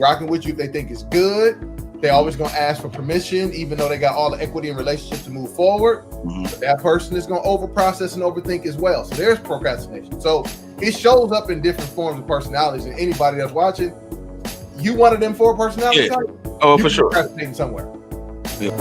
rocking with you if they think it's good. They always gonna ask for permission, even though they got all the equity in relationship to move forward. But that person is gonna overprocess and overthink as well. So there's procrastination. So it shows up in different forms of personalities. And anybody that's watching, you one of them 4 personality types? Oh, for sure. Procrastinating somewhere. Yeah.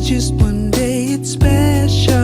Just one day it's special.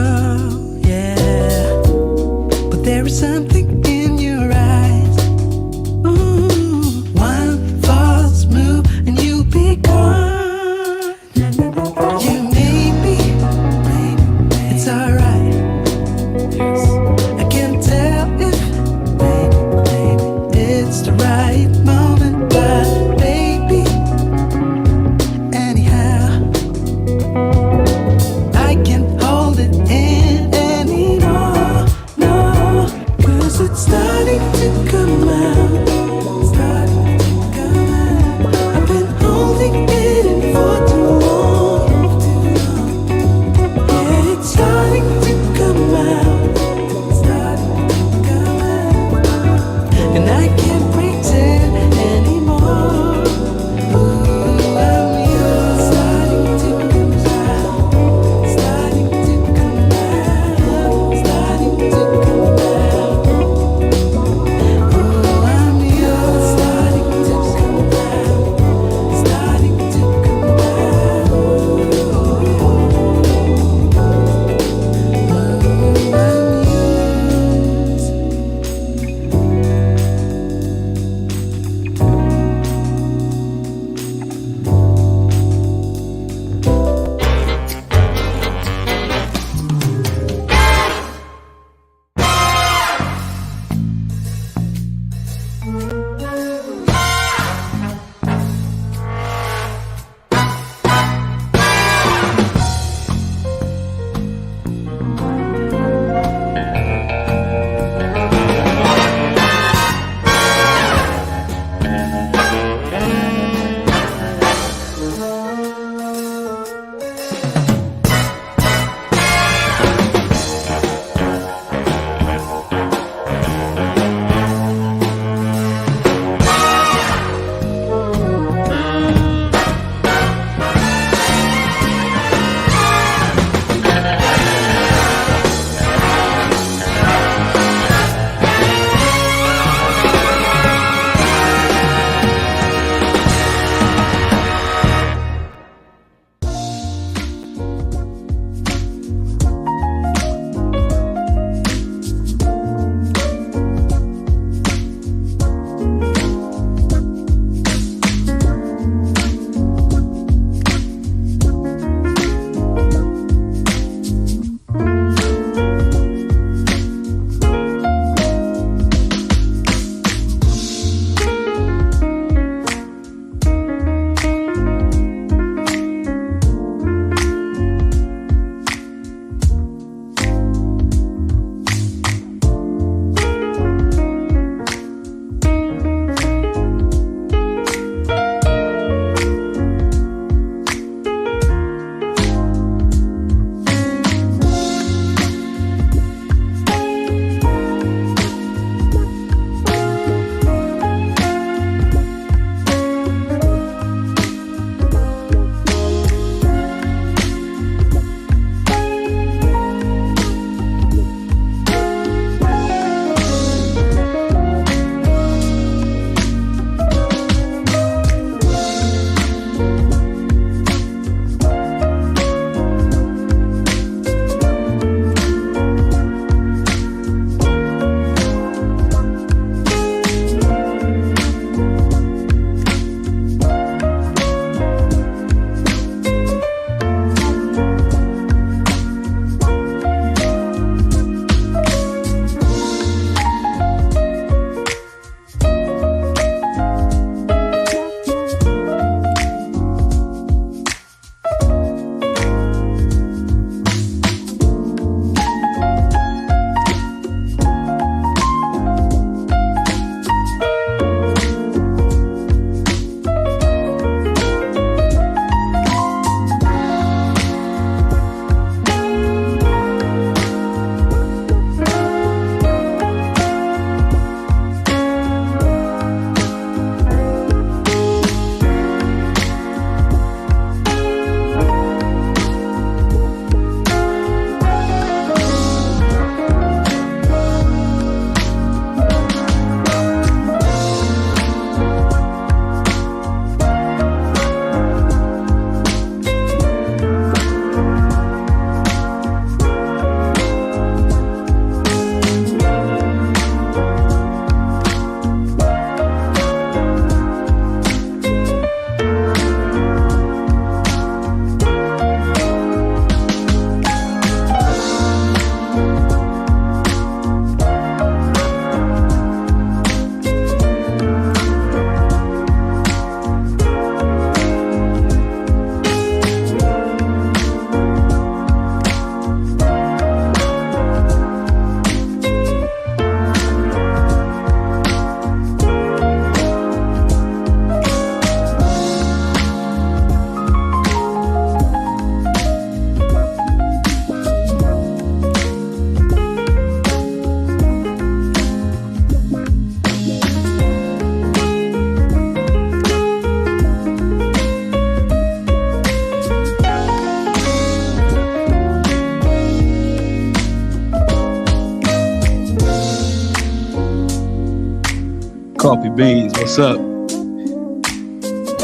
What's up?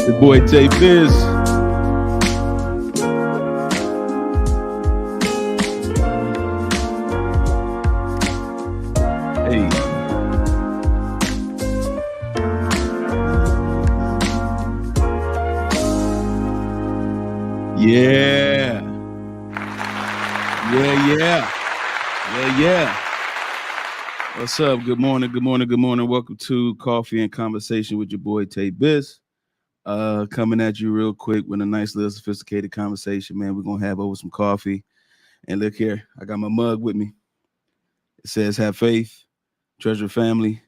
Your boy Tay Biz. Hey. Yeah. What's up? Good morning. Welcome to Coffee and Conversation with your boy Tay Biz. Coming at you real quick with a nice little sophisticated conversation, man. We're gonna have over some coffee. And look here, I got my mug with me. It says have faith, treasure family,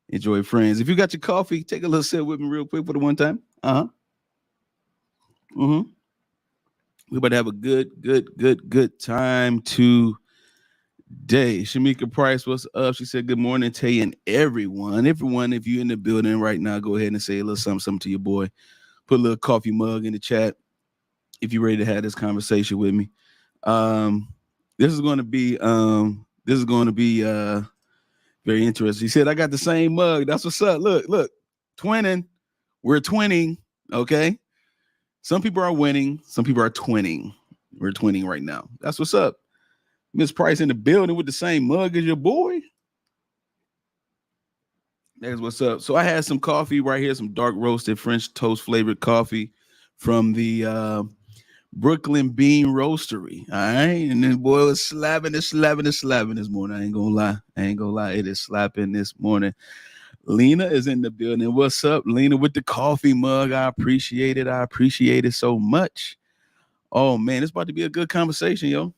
enjoy friends. If you got your coffee, take a little sip with me real quick for the one time. We're about to have a good time today. Shamika Price, what's up? She said, good morning, Tay, and everyone. Everyone, if you're in the building right now, go ahead and say a little something to your boy. Put a little coffee mug in the chat if you're ready to have this conversation with me. This is going to be very interesting. He said, I got the same mug. That's what's up. Look, twinning. We're twinning, okay? Some people are winning. Some people are twinning. We're twinning right now. That's what's up. Miss Price in the building with the same mug as your boy. That's what's up. So I had some coffee right here, some dark roasted French toast flavored coffee from the Brooklyn Bean Roastery. All right. And then boy was slapping this morning. I ain't gonna lie. It is slapping this morning. Lena is in the building. What's up, Lena, with the coffee mug? I appreciate it so much. Oh man, it's about to be a good conversation, yo.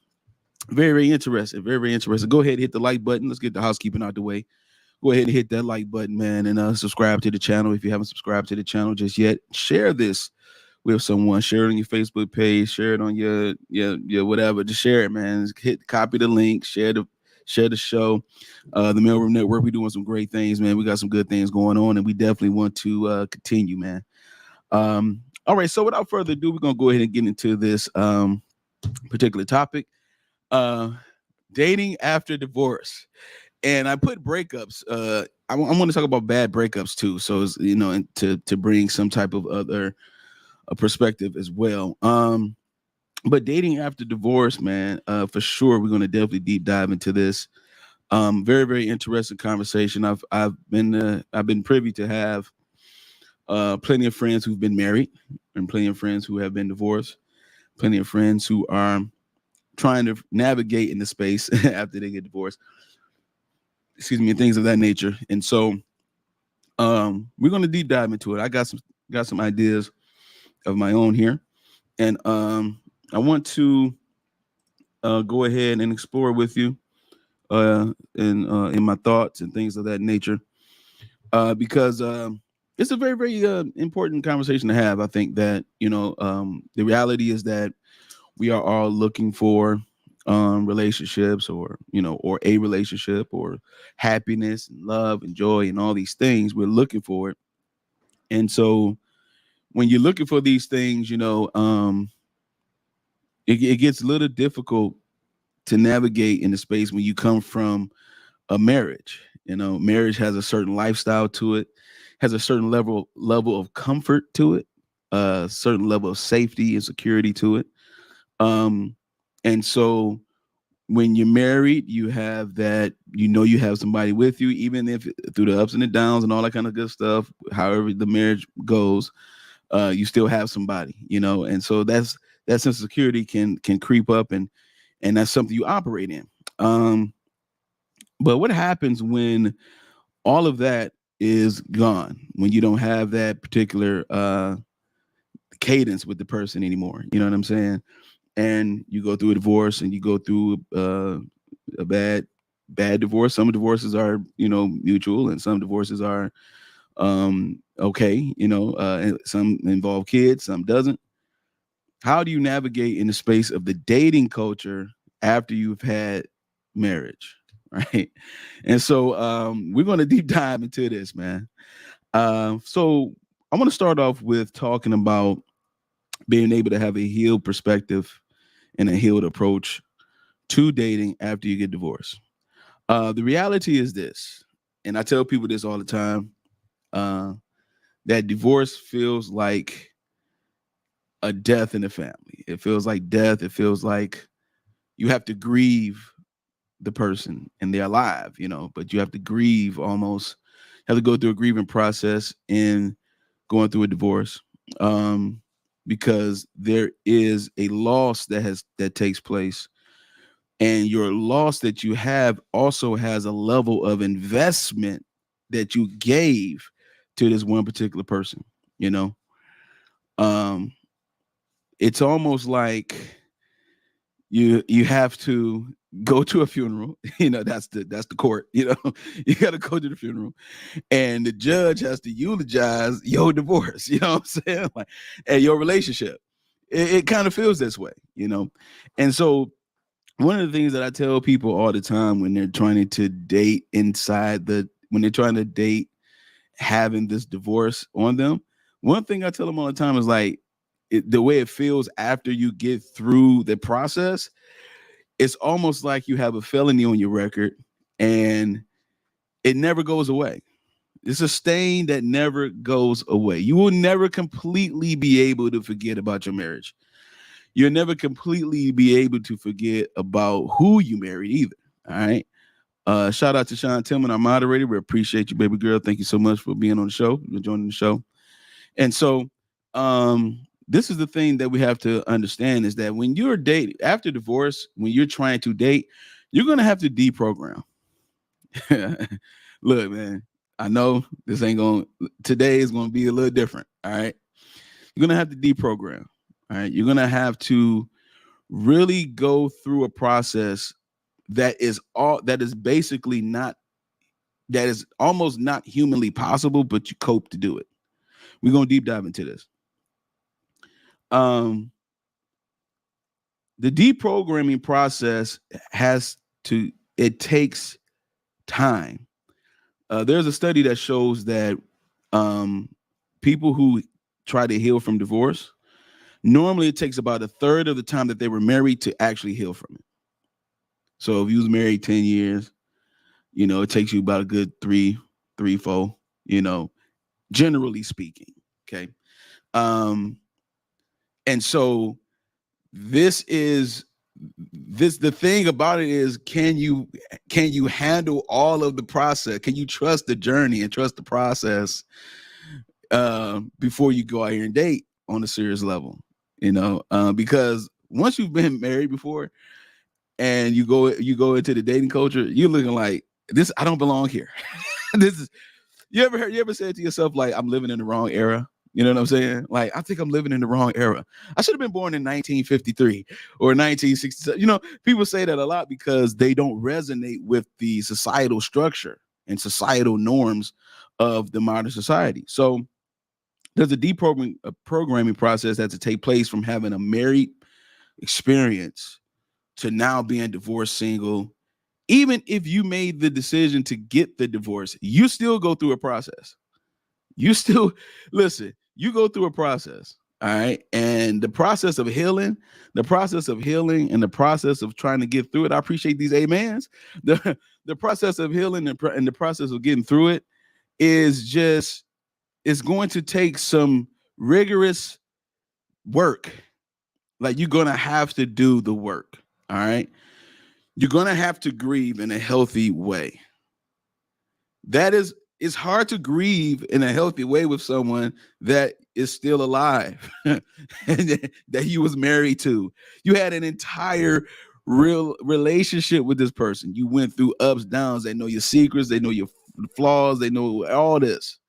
Very interesting. Go ahead and hit the like button. Let's get the housekeeping out the way. Go ahead and hit that like button, man, and subscribe to the channel if you haven't subscribed to the channel just yet. Share this with someone. Share it on your Facebook page. Share it on your whatever. Just share it, man. Copy the link. Share the show. The Mailroom Network, we're doing some great things, man. We got some good things going on, and we definitely want to continue, man. All right, so without further ado, we're gonna go ahead and get into this particular topic. Dating after divorce. And I put breakups. I want to talk about bad breakups too. So it's, and to bring some type of other perspective as well. But dating after divorce, man, for sure, we're going to definitely deep dive into this. Very, very interesting conversation. I've been privy to have plenty of friends who've been married, and plenty of friends who have been divorced, plenty of friends who are trying to navigate in the space after they get divorced. Excuse me, and things of that nature. And so we're going to deep dive into it. I got some ideas of my own here. And I want to go ahead and explore with you in my thoughts and things of that nature. Because it's a very, very important conversation to have. I think that, the reality is that we are all looking for relationships or a relationship or happiness and love and joy and all these things. We're looking for it. And so when you're looking for these things, it gets a little difficult to navigate in the space when you come from a marriage. Marriage has a certain lifestyle to it, has a certain level of comfort to it, a certain level of safety and security to it. And so when you're married, you have that, you have somebody with you, even if through the ups and the downs and all that kind of good stuff, however the marriage goes, you still have somebody, and so that sense of security can creep up and that's something you operate in. But what happens when all of that is gone, when you don't have that particular cadence with the person anymore? You know what I'm saying? And you go through a divorce and you go through a bad divorce. Some divorces are, mutual, and some divorces are okay, and some involve kids, some doesn't. How do you navigate in the space of the dating culture after you've had marriage, right? And so we're going to deep dive into this, man. So I want to start off with talking about being able to have a healed perspective and a healed approach to dating after you get divorced. The reality is this, and I tell people this all the time. that divorce feels like a death in the family. It feels like death. It feels like you have to grieve the person and they're alive, but you have to grieve almost, have to go through a grieving process in going through a divorce, because there is a loss that takes place, and your loss that you have also has a level of investment that you gave to this one particular person. Um, it's almost like you have to go to a funeral. That's the court. You got to go to the funeral, and the judge has to eulogize your divorce. You know what I'm saying? Like, and your relationship. It kind of feels this way, and so one of the things that I tell people all the time when they're trying to date when they're trying to date having this divorce on them, one thing I tell them all the time is like, the way it feels after you get through the process, it's almost like you have a felony on your record and it never goes away. It's a stain that never goes away. You will never completely be able to forget about your marriage. You'll never completely be able to forget about who you married either. All right. Shout out to Sean Tillman, our moderator. We appreciate you, baby girl. Thank you so much for being on the show, for joining the show. And so this is the thing that we have to understand, is that when you're dating after divorce, when you're trying to date, you're going to have to deprogram. Look, man, I know today is going to be a little different. All right. You're going to have to deprogram. All right. You're going to have to really go through a process that is almost not humanly possible, but you cope to do it. We're going to deep dive into this. The deprogramming process takes time. There's a study that shows that people who try to heal from divorce, normally it takes about a third of the time that they were married to actually heal from it. So if you was married 10 years, it takes you about a good 3, 4, generally speaking. Okay. And so the thing about it is, can you handle all of the process? Can you trust the journey and trust the process before you go out here and date on a serious level? Because once you've been married before and you go into the dating culture, you're looking like this. I don't belong here. You ever said to yourself, like, I'm living in the wrong era? You know what I'm saying? Like, I think I'm living in the wrong era. I should have been born in 1953 or 1967. People say that a lot because they don't resonate with the societal structure and societal norms of the modern society. So there's a deprogramming process that to take place from having a married experience to now being divorced, single. Even if you made the decision to get the divorce, you still go through a process. You go through a process. All right. And the process of healing and the process of trying to get through it. I appreciate these amens. The process of healing and the process of getting through it it's going to take some rigorous work. Like, you're going to have to do the work. All right. You're going to have to grieve in a healthy way. It's hard to grieve in a healthy way with someone that is still alive and that you was married to. You had an entire real relationship with this person. You went through ups, downs. They know your secrets. They know your flaws. They know all this.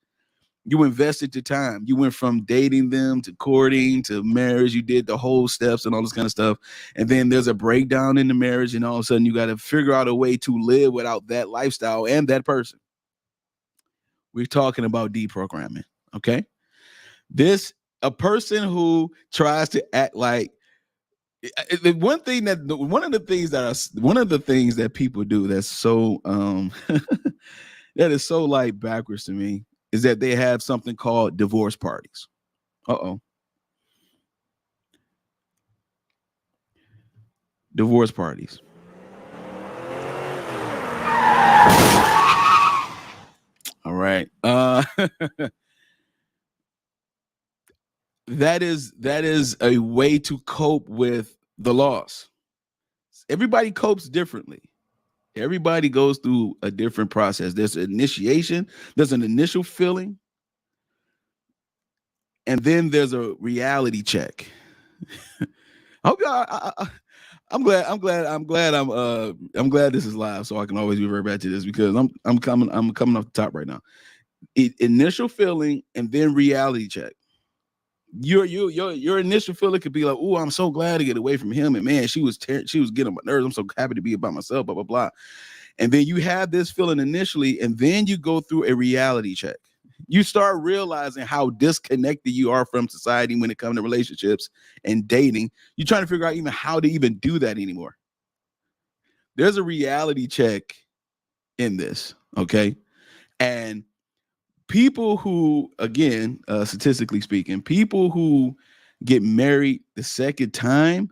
You invested your time. You went from dating them to courting to marriage. You did the whole steps and all this kind of stuff. And then there's a breakdown in the marriage. And all of a sudden you got to figure out a way to live without that lifestyle and that person. We're talking about deprogramming. Okay. A person who tries to act like one of the things that people do that's so, that is so like backwards to me is that they have something called divorce parties. Divorce parties. All right. that is a way to cope with the loss. Everybody copes differently. Everybody goes through a different process. There's an initiation, there's an initial feeling, and then there's a reality check. I hope y'all. I'm glad this is live, so I can always revert back to this because I'm coming off the top right now. Initial feeling and then reality check. Your initial feeling could be like, "Oh, I'm so glad to get away from him," and man, she was getting on my nerves. I'm so happy to be by myself. Blah blah blah. And then you have this feeling initially, and then you go through a reality check. You start realizing how disconnected you are from society when it comes to relationships and dating. You're trying to figure out even how to even do that anymore. There's a reality check in this, okay? And people who, again, statistically speaking, people who get married the second time,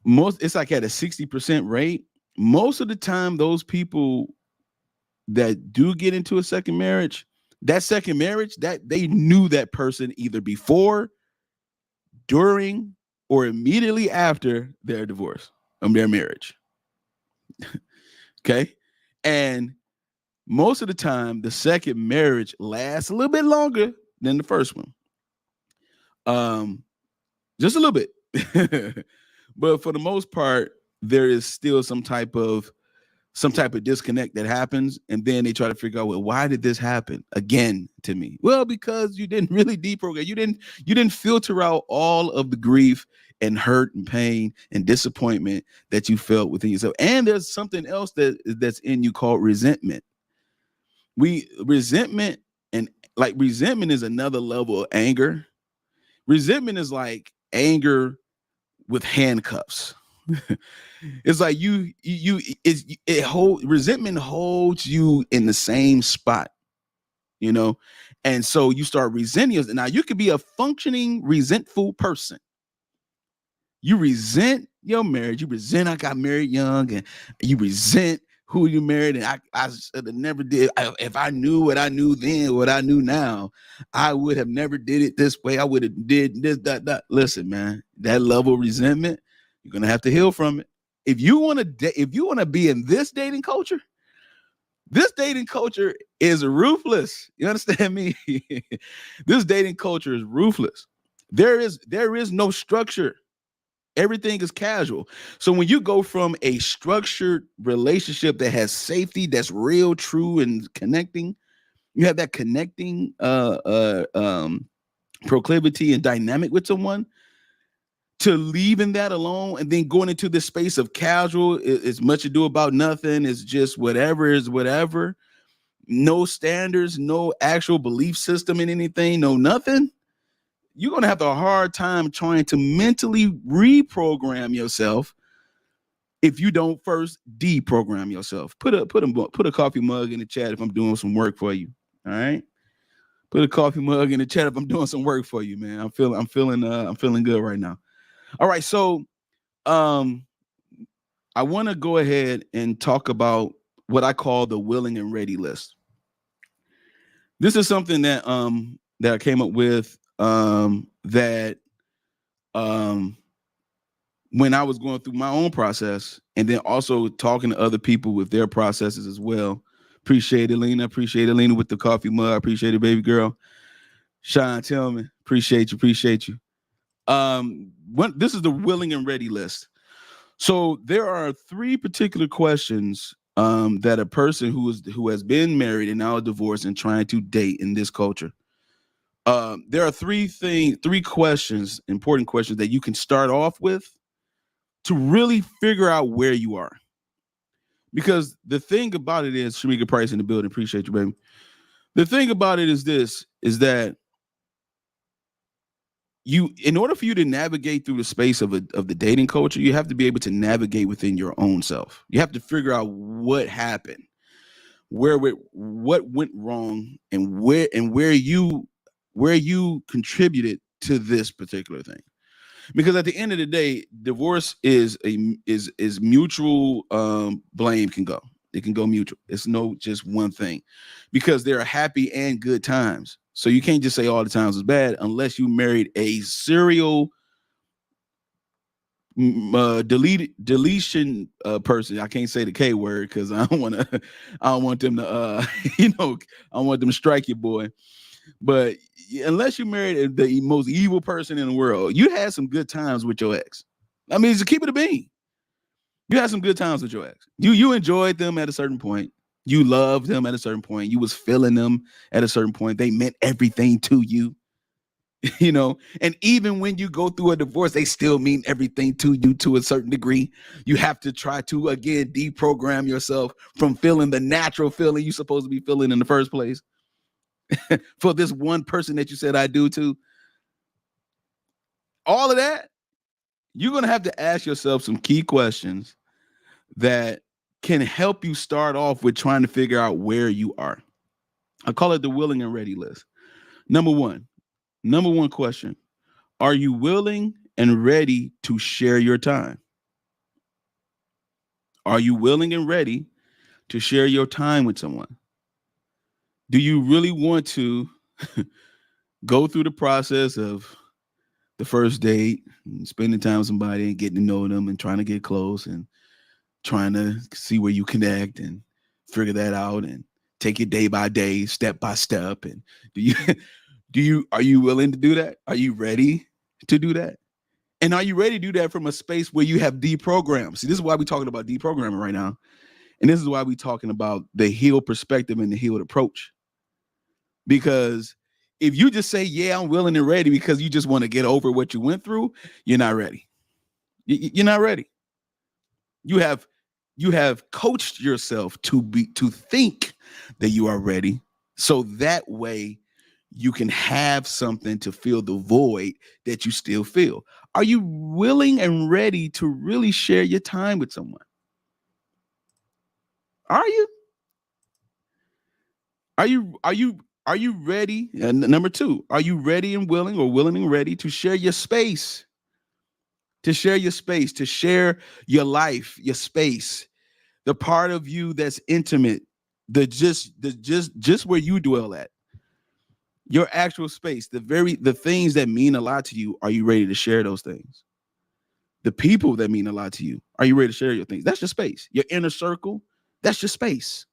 it's like at a 60% rate. Most of the time, those people that do get into a second marriage, that they knew that person either before, during, or immediately after their divorce, their marriage. Okay. And most of the time, the second marriage lasts a little bit longer than the first one. Just a little bit. But for the most part, there is still some type of disconnect that happens, and then they try to figure out, well, why did this happen again to me? Well, because you didn't really deprogram. You didn't filter out all of the grief and hurt and pain and disappointment that you felt within yourself. And there's something else that's in you called resentment. Resentment is another level of anger. Resentment is like anger with handcuffs. It's like resentment holds you in the same spot, and so you start resenting yourself. Now you could be a functioning resentful person. You resent your marriage. You resent I got married young, and you resent who you married. And I never did. If I knew what I knew then, what I knew now, I would have never did it this way. I would have did this, that. Listen, man, that level of resentment, you're gonna have to heal from it. If you want to be in this dating culture is ruthless. You understand me? This dating culture is ruthless. There is no structure. Everything is casual. So when you go from a structured relationship that has safety, that's real, true, and connecting, you have that connecting proclivity and dynamic with someone, to leaving that alone and then going into this space of casual, it's much ado about nothing. It's just whatever is whatever. No standards, no actual belief system in anything, no nothing. You're going to have a hard time trying to mentally reprogram yourself if you don't first deprogram yourself. Put a coffee mug in the chat if I'm doing some work for you. All right. Put a coffee mug in the chat if I'm doing some work for you, man. I'm feeling good right now. All right, so I want to go ahead and talk about what I call the willing and ready list. This is something that I came up with when I was going through my own process, and then also talking to other people with their processes as well. Appreciate it, Lena. Appreciate it, Lena, with the coffee mug. Appreciate it, baby girl. Sean Tillman, appreciate you. This is the willing and ready list. So there are 3 particular questions that a person who has been married and now divorced and trying to date in this culture. There are 3 questions, important questions that you can start off with to really figure out where you are. Because the thing about it is, Shamika Price in the building, appreciate you, baby. The thing about it is that in order for you to navigate through the space of the dating culture, you have to be able to navigate within your own self. You have to figure out what happened, what went wrong, and where you contributed to this particular thing. Because at the end of the day, divorce is mutual. Blame can go. It can go mutual. It's no just one thing, because there are happy and good times. So you can't just say all the times is bad unless you married a serial deletion person. I can't say the K word because I don't want them to I don't want them to strike you, boy. But unless you married the most evil person in the world, you had some good times with your ex. I mean, just keep it a bean. You had some good times with your ex. You enjoyed them at a certain point. You loved them at a certain point. You was feeling them at a certain point. They meant everything to you. And even when you go through a divorce, they still mean everything to you to a certain degree. You have to try to, again, deprogram yourself from feeling the natural feeling you're supposed to be feeling in the first place for this one person that you said I do to. All of that, you're going to have to ask yourself some key questions that can help you start off with trying to figure out where you are. I call it the willing and ready list. Number one question. Are you willing and ready to share your time? Are you willing and ready to share your time with someone? Do you really want to go through the process of the first date, and spending time with somebody and getting to know them and trying to get close and trying to see where you connect and figure that out and take it day by day, step by step? And are you willing to do that? Are you ready to do that? And are you ready to do that from a space where you have deprogrammed? See, this is why we're talking about deprogramming right now. And this is why we're talking about the healed perspective and the healed approach. Because if you just say, yeah, I'm willing and ready because you just want to get over what you went through, you're not ready. You're not ready. You have coached yourself to think that you are ready. So that way you can have something to fill the void that you still feel. Are you willing and ready to really share your time with someone? Are you? Are you ready? And number two, are you ready and willing or willing and ready to share your space? To share your space, to share your life, your space, the part of you that's intimate, just where you dwell at. Your actual space, the things that mean a lot to you, are you ready to share those things? The people that mean a lot to you, are you ready to share your things? That's your space. Your inner circle, that's your space.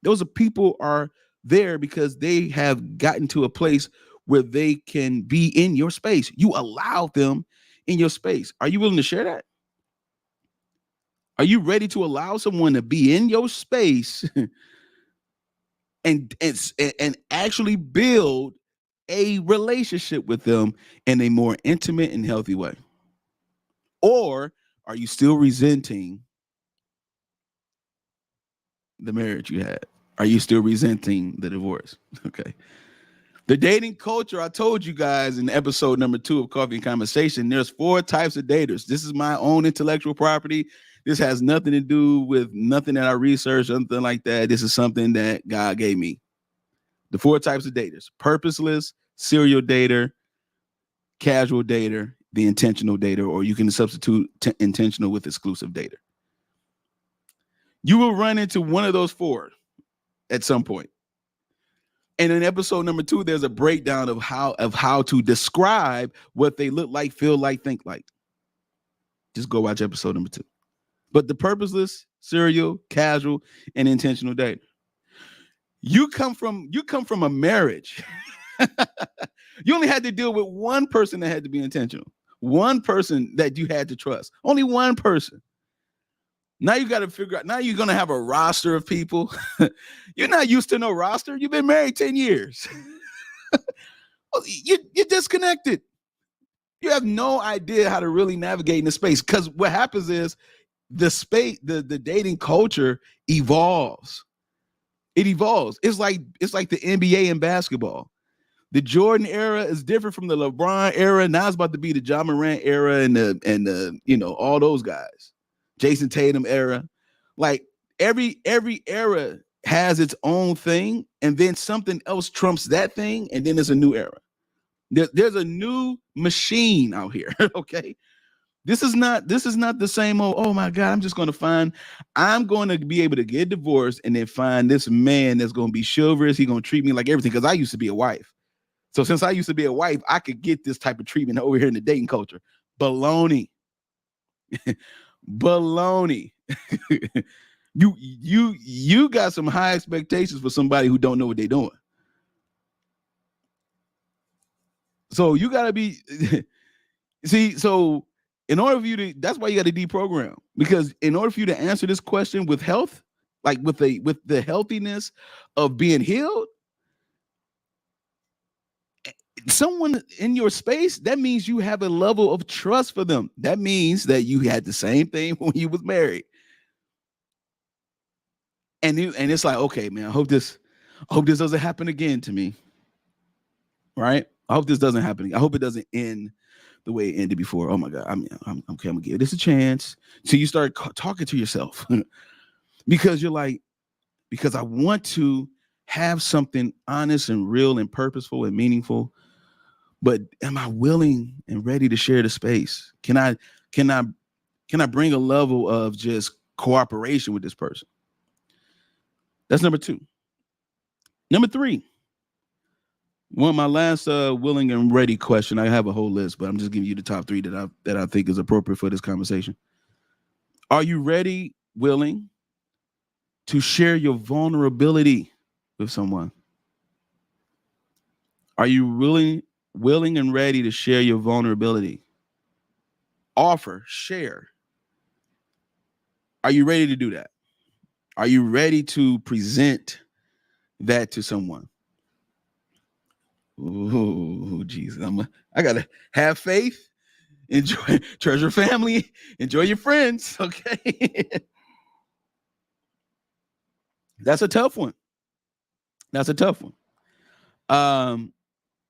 Those are people are there because they have gotten to a place where they can be in your space. You allow them in your space. Are you willing to share that? Are you ready to allow someone to be in your space and actually build a relationship with them in a more intimate and healthy way? Or are you still resenting the marriage you had? Are you still resenting the divorce? Okay. The dating culture, I told you guys in episode number 2 of Coffee and Conversation, there's 4 types of daters. This is my own intellectual property. This has nothing to do with nothing that I researched, nothing like that. This is something that God gave me. The 4 types of daters: purposeless, serial dater, casual dater, the intentional dater, or you can substitute intentional with exclusive dater. You will run into one of those 4 at some point. And in episode number 2, there's a breakdown of how to describe what they look like, feel like, think like. Just go watch episode number 2. But the purposeless, serial, casual, and intentional dater. You come from a marriage. You only had to deal with one person that had to be intentional. One person that you had to trust. Only one person. Now you got to figure out, now you're going to have a roster of people. You're not used to no roster. You've been married 10 years. Well, you're disconnected. You have no idea how to really navigate in the space, because what happens is the dating culture evolves. It evolves. It's like the NBA in basketball. The Jordan era is different from the LeBron era. Now it's about to be the John Morant era and the all those guys. Jason Tatum era. Like every era has its own thing, and then something else trumps that thing, and then there's a new era. There's a new machine out here. Okay. This is not the same old, oh my God, I'm going to be able to get divorced and then find this man that's going to be chivalrous. He's going to treat me like everything because I used to be a wife. So since I used to be a wife, I could get this type of treatment over here in the dating culture. Baloney. Baloney. You got some high expectations for somebody who don't know what they're doing. So you got to be see, so in order for you to, that's why you got to deprogram, because in order for you to answer this question with health, like with the healthiness of being healed, someone in your space, that means you have a level of trust for them. That means that you had the same thing when you was married. And it's like, okay, man, I hope this doesn't happen again to me. Right? I hope this doesn't happen. I hope it doesn't end the way it ended before. Oh my God, I'm okay. I'm gonna give this a chance. So you start talking to yourself because you're like, because I want to have something honest and real and purposeful and meaningful, but am I willing and ready to share the space? Can I bring a level of just cooperation with this person? That's number 2. Number 3. My last willing and ready question. I have a whole list, but I'm just giving you the top 3 that I think is appropriate for this conversation. Are you ready, willing to share your vulnerability with someone? Are you willing and ready to share your vulnerability? Offer, share. Are you ready to do that? Are you ready to present that to someone? Oh, Jesus. I gotta have faith, enjoy, treasure family, enjoy your friends. Okay. That's a tough one.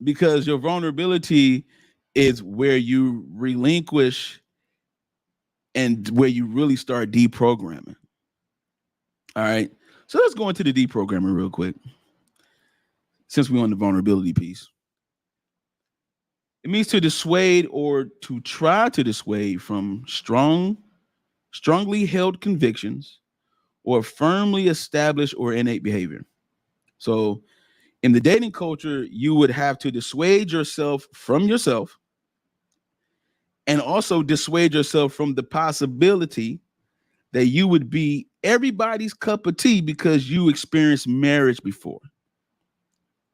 Because your vulnerability is where you relinquish and where you really start deprogramming. All right. So let's go into the deprogramming real quick, since we're on the vulnerability piece. It means to dissuade or to try to dissuade from strongly held convictions or firmly established or innate behavior. So in the dating culture, you would have to dissuade yourself from yourself and also dissuade yourself from the possibility that you would be everybody's cup of tea because you experienced marriage before.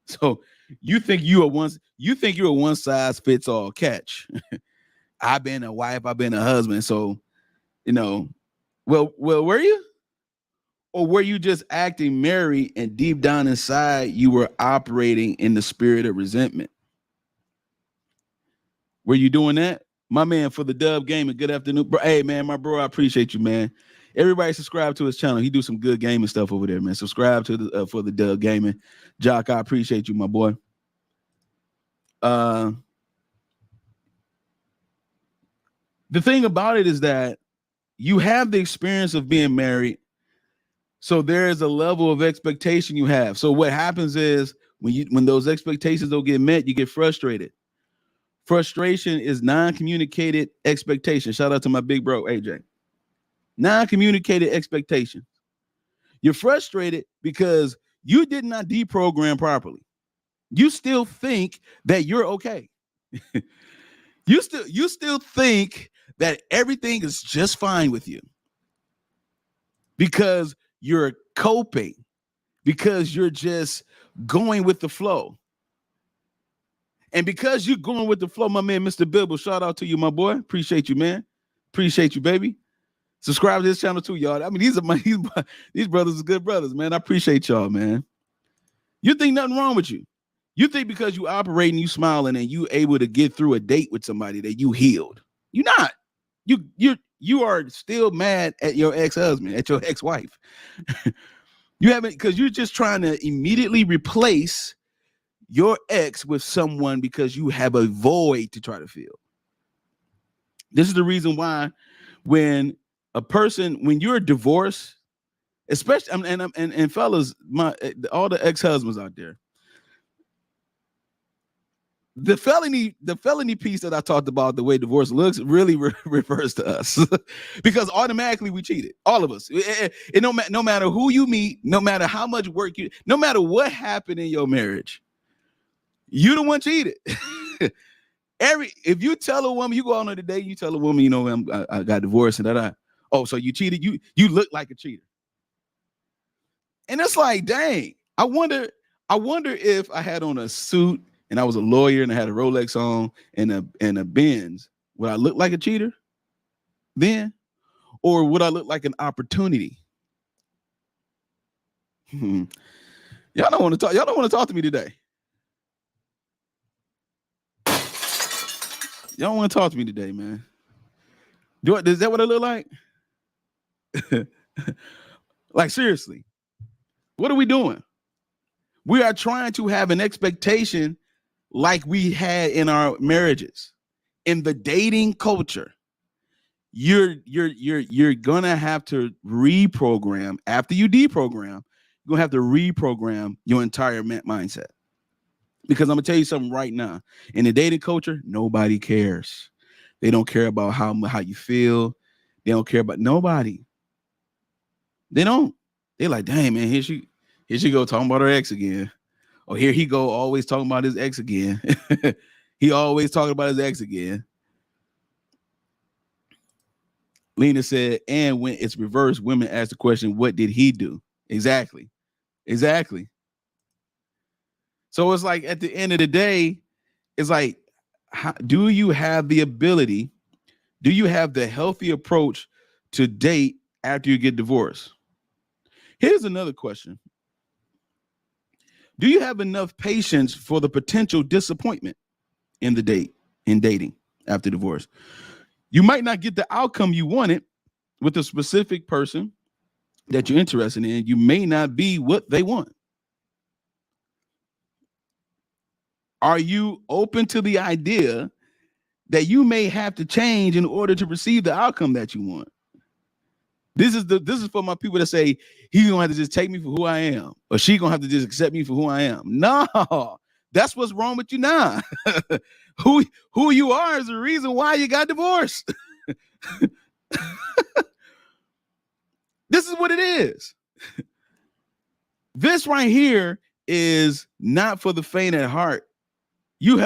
So you think you're a one size fits all catch. I've been a wife, I've been a husband. So, well, were you? Or were you just acting married and deep down inside you were operating in the spirit of resentment? Were you doing that? My man, for the Dub Gaming, good afternoon. Bro, hey, man, my bro, I appreciate you, man. Everybody subscribe to his channel. He do some good gaming stuff over there, man. Subscribe to the for the Dub Gaming. Jock, I appreciate you, my boy. The thing about it is that you have the experience of being married, so there is a level of expectation you have. So what happens is when those expectations don't get met, you get frustrated. Frustration is non-communicated expectation. Shout out to my big bro, AJ. Non-communicated expectation. You're frustrated because you did not deprogram properly. You still think that you're okay. You still think that everything is just fine with you because you're coping, because you're just going with the flow. And because you're going with the flow, my man, Mr. Bibble, shout out to you, my boy. Appreciate you, man. Appreciate you, baby. Subscribe to this channel too, y'all. I mean, these brothers are good brothers, man. I appreciate y'all, man. You think nothing wrong with you. You think because you operating, you smiling, and you able to get through a date with somebody that you healed. You're not. You are still mad at your ex-husband, at your ex-wife. You haven't, because you're just trying to immediately replace your ex with someone because you have a void to try to fill. This is the reason why when you're divorced, especially and fellas, all the ex-husbands out there, the felony piece that I talked about, the way divorce looks, really refers to us because automatically we cheated, all of us. It no matter who you meet, no matter how much work no matter what happened in your marriage, you the one cheated. If you tell a woman, you go out on a date, you tell a woman, you know, I got divorced and that. Oh, so you cheated? You look like a cheater. And it's like, dang, I wonder if I had on a suit and I was a lawyer and I had a Rolex on and a Benz, would I look like a cheater then? Or would I look like an opportunity? Y'all don't want to talk to me today. Y'all don't want to talk to me today, man. Is that what I look like? Like, seriously, what are we doing? We are trying to have an expectation like we had in our marriages. In the dating culture, you're gonna have to reprogram after you deprogram. You're gonna have to reprogram your entire mindset. Because I'm gonna tell you something right now. In the dating culture, nobody cares. They don't care about how you feel. They don't care about nobody. They don't. They're like, dang, man, here she go talking about her ex again. Or here he go always talking about his ex again. He always talking about his ex again. Lena said, and when it's reversed, women ask the question, what did he do? Exactly. So it's like at the end of the day, it's like, do you have the ability? Do you have the healthy approach to date after you get divorced? Here's another question. Do you have enough patience for the potential disappointment in dating after divorce? You might not get the outcome you wanted with a specific person that you're interested in. You may not be what they want. Are you open to the idea that you may have to change in order to receive the outcome that you want? This is for my people that say he's gonna have to just take me for who I am, or she gonna have to just accept me for who I am. No, that's what's wrong with you now. Who you are is the reason why you got divorced. This is what it is. This right here is not for the faint at heart. You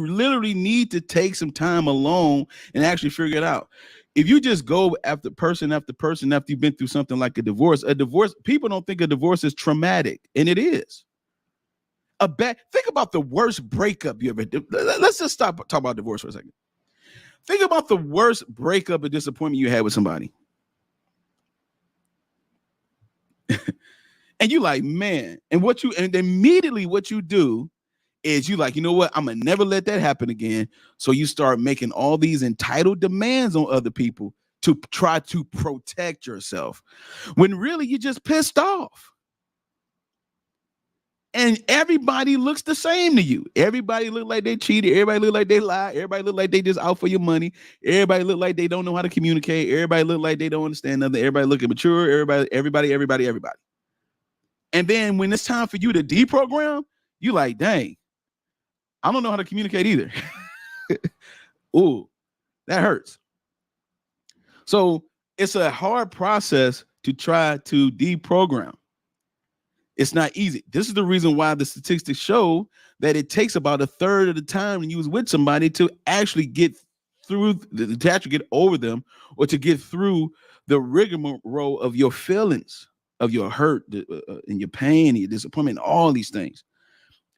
literally need to take some time alone and actually figure it out. If you just go after person after person after you've been through something like a divorce, people don't think a divorce is traumatic, and it is. Think about the worst breakup you ever did. Let's just stop talking about divorce for a second. Think about the worst breakup or disappointment you had with somebody. And you like, man, and immediately what you do is you like, you know what? I'm gonna never let that happen again. So you start making all these entitled demands on other people to try to protect yourself, when really you're just pissed off. And everybody looks the same to you. Everybody look like they cheated. Everybody look like they lied. Everybody look like they just out for your money. Everybody look like they don't know how to communicate. Everybody look like they don't understand nothing. Everybody look immature. Everybody. And then when it's time for you to deprogram, you like, dang, I don't know how to communicate either. Ooh, that hurts. So it's a hard process to try to deprogram. It's not easy. This is the reason why the statistics show that it takes about a third of the time when you was with somebody to actually get through, to actually get over them, or to get through the rigmarole of your feelings, of your hurt and your pain and your disappointment, all these things.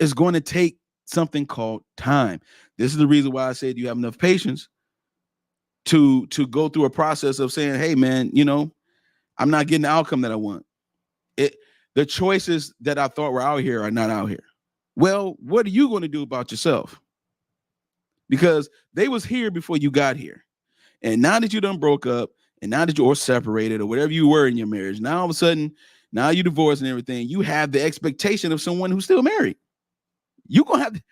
It's going to take something called time. This is the reason why I said you have enough patience to go through a process of saying, hey, man, you know, I'm not getting the outcome that I want. The choices that I thought were out here are not out here. Well, what are you going to do about yourself? Because they was here before you got here. And now that you done broke up, and now that you're separated or whatever you were in your marriage, now all of a sudden, now you divorced and everything, you have the expectation of someone who's still married. You're going to have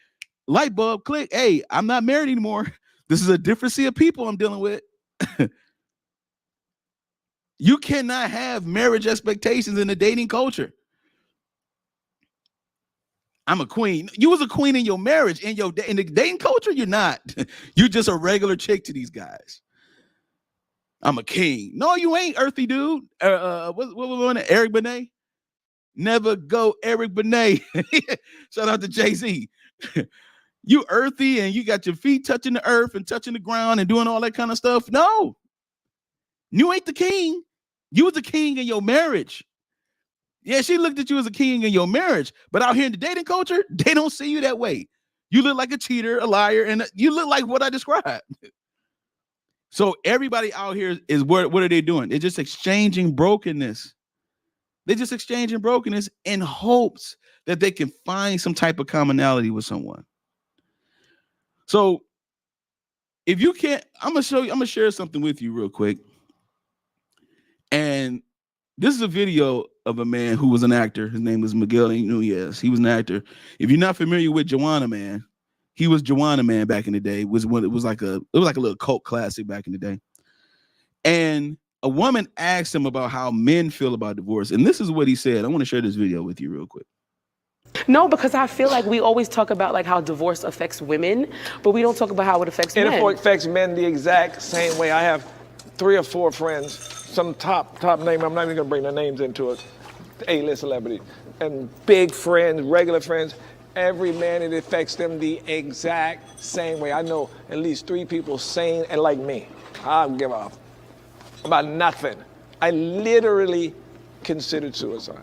light bulb click. Hey, I'm not married anymore. This is a different sea of people I'm dealing with. You cannot have marriage expectations in the dating culture. I'm a queen. You was a queen in your marriage, in the dating culture. You're not. You're just a regular chick to these guys. I'm a king. No, you ain't, earthy dude. What was on it? Eric Benet? Never go, Eric Benet. Shout out to Jay-Z. You earthy and you got your feet touching the earth and touching the ground and doing all that kind of stuff. No, you ain't the king. You was the king in your marriage. Yeah, she looked at you as a king in your marriage, but out here in the dating culture, they don't see you that way. You look like a cheater, a liar, and you look like what I described. So everybody out here is what are they doing? They're just exchanging brokenness. They're just exchanging brokenness in hopes that they can find some type of commonality with someone. So if you can't, I'm gonna share something with you real quick. And this is a video of a man who was an actor. His name was Miguel Nunez. He was an actor. If you're not familiar with Joanna Man, he was Joanna Man back in the day. It was like a little cult classic back in the day. And a woman asked him about how men feel about divorce. And this is what he said. I want to share this video with you real quick. No, because I feel like we always talk about like how divorce affects women, but we don't talk about how it affects men. It affects men the exact same way. I have 3 or 4 friends, some top name. I'm not even gonna bring their names into it. A-list celebrity and big friends, regular friends. Every man, it affects them the exact same way. I know at least 3 people sane and like me. I don't give a about nothing. I literally considered suicide.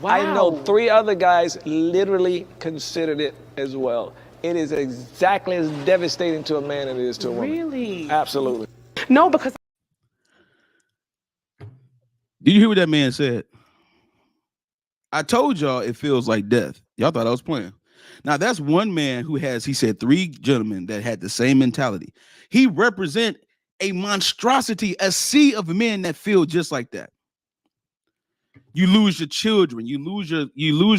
Wow. I know 3 other guys literally considered it as well. It is exactly as devastating to a man as it is to a woman. Really? Absolutely. No, because. Did you hear what that man said? I told y'all it feels like death. Y'all thought I was playing. Now that's one man who has, he said, 3 gentlemen that had the same mentality. He represent a monstrosity, a sea of men that feel just like that. You lose your children, you lose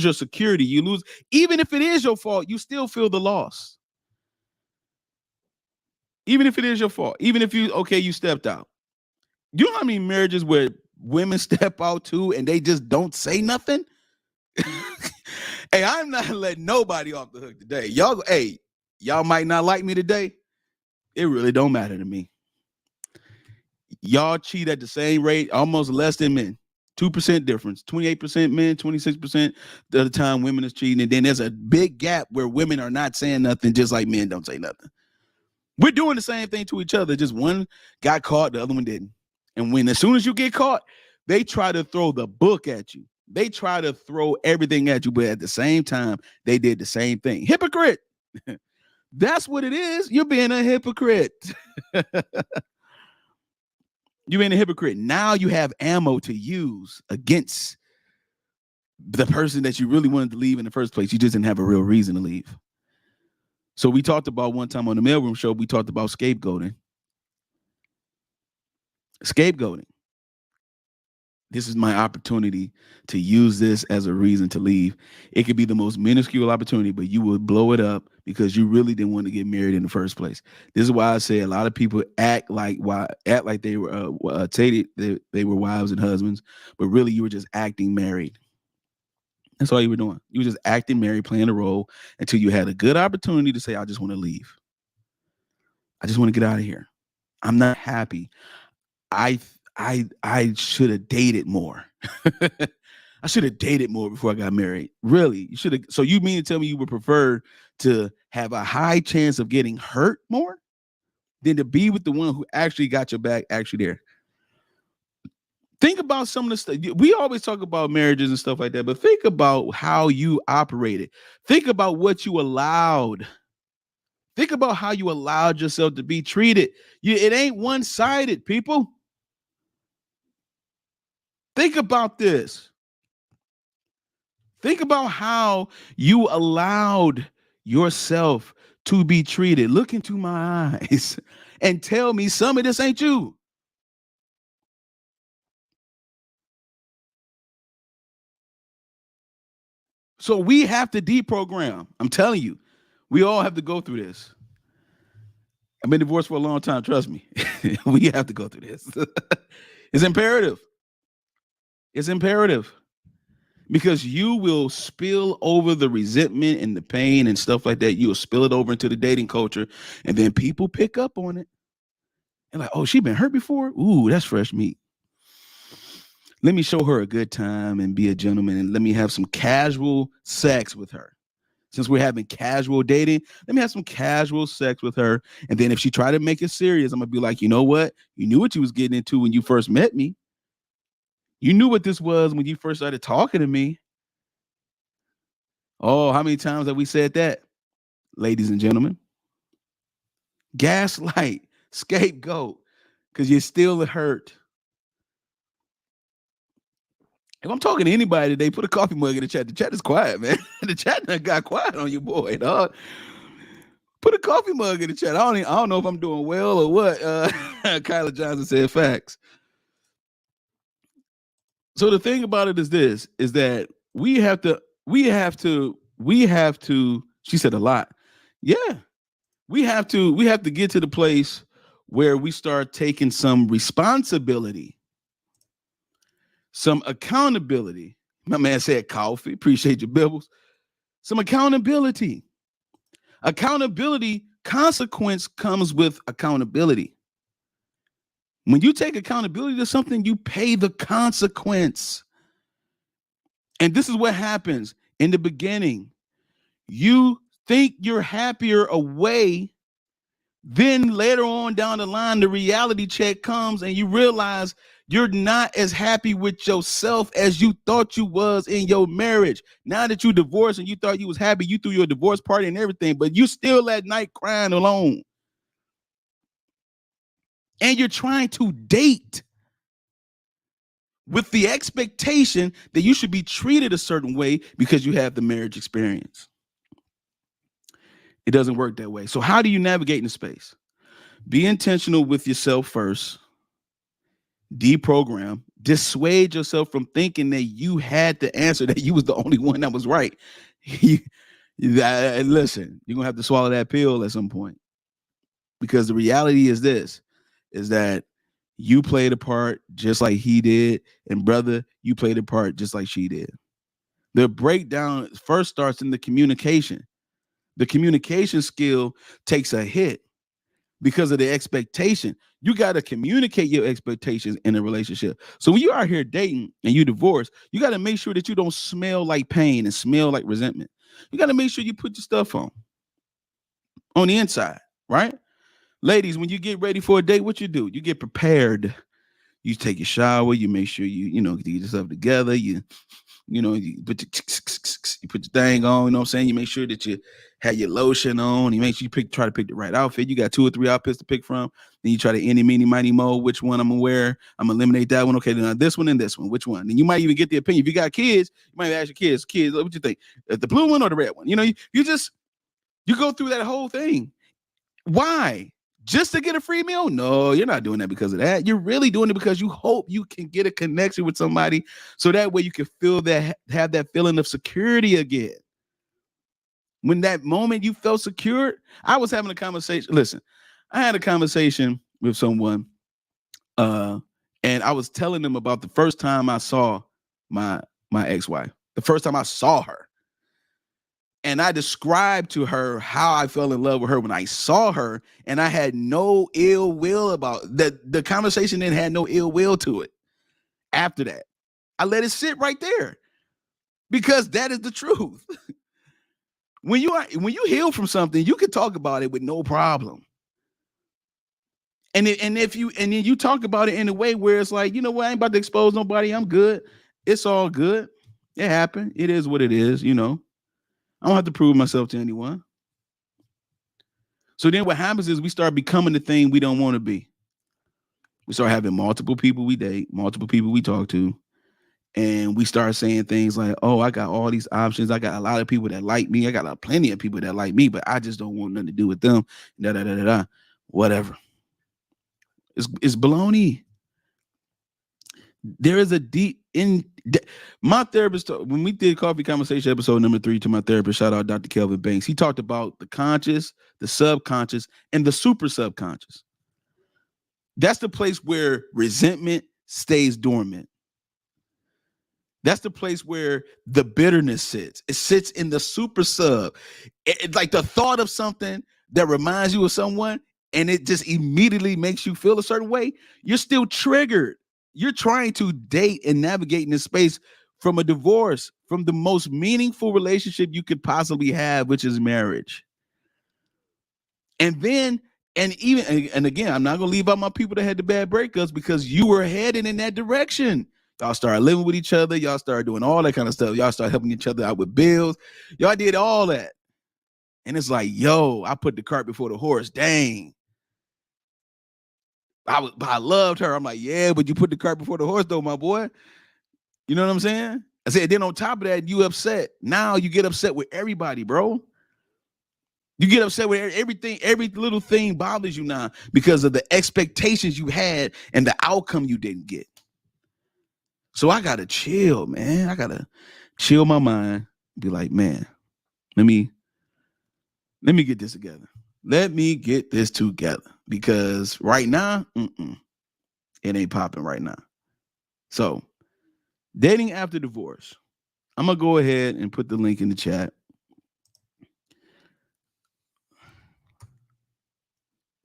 your security, you lose, even if it is your fault, you still feel the loss. Even if it is your fault, even if you stepped out. You know how many marriages where women step out too and they just don't say nothing? Hey, I'm not letting nobody off the hook today. Y'all might not like me today. It really don't matter to me. Y'all cheat at the same rate, almost less than men. 2% difference, 28% men, 26% the other time women is cheating. And then there's a big gap where women are not saying nothing, just like men don't say nothing. We're doing the same thing to each other. Just one got caught, the other one didn't. And as soon as you get caught, they try to throw the book at you. They try to throw everything at you, but at the same time, they did the same thing. Hypocrite. That's what it is. You're being a hypocrite. You're being a hypocrite. Now you have ammo to use against the person that you really wanted to leave in the first place. You just didn't have a real reason to leave. So we talked about one time on the Mailroom Show, we talked about scapegoating. Scapegoating. This is my opportunity to use this as a reason to leave. It could be the most minuscule opportunity, but you will blow it up because you really didn't want to get married in the first place. This is why I say a lot of people act like they were they were wives and husbands, but really you were just acting married. That's all you were doing. You were just acting married, playing a role until you had a good opportunity to say, I just want to leave. I just want to get out of here. I'm not happy. I should have dated more. I should have dated more before I got married. Really? You should have. So you mean to tell me you would prefer to have a high chance of getting hurt more than to be with the one who actually got your back, actually there? Think about some of the stuff. We always talk about marriages and stuff like that, but think about how you operated. Think about what you allowed. Think about how you allowed yourself to be treated. It ain't one-sided, people. Think about this. Think about how you allowed yourself to be treated. Look into my eyes and tell me some of this ain't you. So we have to deprogram. I'm telling you, we all have to go through this. I've been divorced for a long time. Trust me. We have to go through this. It's imperative. It's imperative. because you will spill over the resentment and the pain and stuff like that. You'll spill it over into the dating culture, and then people pick up on it. And like, oh, she been hurt before? Ooh, that's fresh meat. Let me show her a good time and be a gentleman, and let me have some casual sex with her. Since we're having casual dating, let me have some casual sex with her. And then if she try to make it serious, I'm going to be like, you know what? You knew what you was getting into when you first met me. You knew what this was when you first started talking to me. Oh, how many times have we said that, ladies and gentlemen? Gaslight, scapegoat, because you're still hurt. If I'm talking to anybody today, put a coffee mug in the chat. The chat is quiet, man. The chat done got quiet on you, boy, dog. Put a coffee mug in the chat. I don't know if I'm doing well or what. Kyla Johnson said facts. So the thing about it is this, is that we have to, she said a lot. Yeah. We have to get to the place where we start taking some responsibility, some accountability. My man said coffee. Appreciate your bibbles. Some accountability. Accountability, consequence comes with accountability. When you take accountability to something, you pay the consequence. And this is what happens in the beginning. You think you're happier away. Then later on down the line, the reality check comes and you realize you're not as happy with yourself as you thought you was in your marriage. Now that you divorced and you thought you was happy, you threw your divorce party and everything, but you still at night crying alone. And you're trying to date with the expectation that you should be treated a certain way because you have the marriage experience. It doesn't work that way. So how do you navigate in the space? Be intentional with yourself first. Deprogram. Dissuade yourself from thinking that you had the answer, that you was the only one that was right. Listen, you're going to have to swallow that pill at some point. Because the reality is this, is that you played a part just like he did. And brother, you played a part just like she did. The breakdown first starts in the communication. The communication skill takes a hit because of the expectation. You got to communicate your expectations in a relationship. So when you are here dating and you divorce, you got to make sure that you don't smell like pain and smell like resentment. You got to make sure you put your stuff on the inside, right? Ladies, when you get ready for a date, what you do? You get prepared. You take your shower. You make sure you get yourself together. You put your thing on, you know what I'm saying? You make sure that you have your lotion on. You make sure you try to pick the right outfit. You got 2 or 3 outfits to pick from. Then you try to any, meeny, miny, mo, which one I'm gonna wear. I'm gonna eliminate that one. Okay, then this one and this one. Which one? Then you might even get the opinion. If you got kids, you might ask your kids, what you think? The blue one or the red one? You go through that whole thing. Why? Just to get a free meal? No, you're not doing that because of that. You're really doing it because you hope you can get a connection with somebody so that way you can have that feeling of security again. When that moment you felt secure, I was having a conversation. Listen, I had a conversation with someone and I was telling them about the first time I saw my ex-wife, the first time I saw her. And I described to her how I fell in love with her when I saw her, and I had no ill will about that. The conversation then had no ill will to it. After that, I let it sit right there because that is the truth. When you heal from something, you can talk about it with no problem. And then you talk about it in a way where it's like, you know what, I ain't about to expose nobody. I'm good. It's all good. It happened. It is what it is, I don't have to prove myself to anyone. So then what happens is we start becoming the thing we don't want to be. We start having multiple people we date, multiple people we talk to, and we start saying things like, oh, I got all these options. I got a lot of people that like me. I got plenty of people that like me, but I just don't want nothing to do with them. Whatever. It's baloney. There is a my therapist, when we did Coffee Conversation episode number 3 to my therapist, shout out Dr. Kelvin Banks, he talked about the conscious, the subconscious, and the super subconscious. That's the place where resentment stays dormant. That's the place where the bitterness sits. It sits in the super sub. It's like the thought of something that reminds you of someone and it just immediately makes you feel a certain way. You're still triggered. You're trying to date and navigate in this space from a divorce, from the most meaningful relationship you could possibly have, which is marriage. And then, and again, I'm not going to leave out my people that had the bad breakups because you were heading in that direction. Y'all started living with each other. Y'all started doing all that kind of stuff. Y'all started helping each other out with bills. Y'all did all that. And it's like, yo, I put the cart before the horse. Dang. I loved her. I'm like, yeah, but you put the cart before the horse though, my boy. You know what I'm saying? I said, then on top of that, you upset. Now you get upset with everybody, bro. You get upset with everything. Every little thing bothers you now because of the expectations you had and the outcome you didn't get. So I got to chill, man. I got to chill my mind. Be like, man, let me get this together. Let me get this together because right now, it ain't popping right now. So dating after divorce. I'm going to go ahead and put the link in the chat.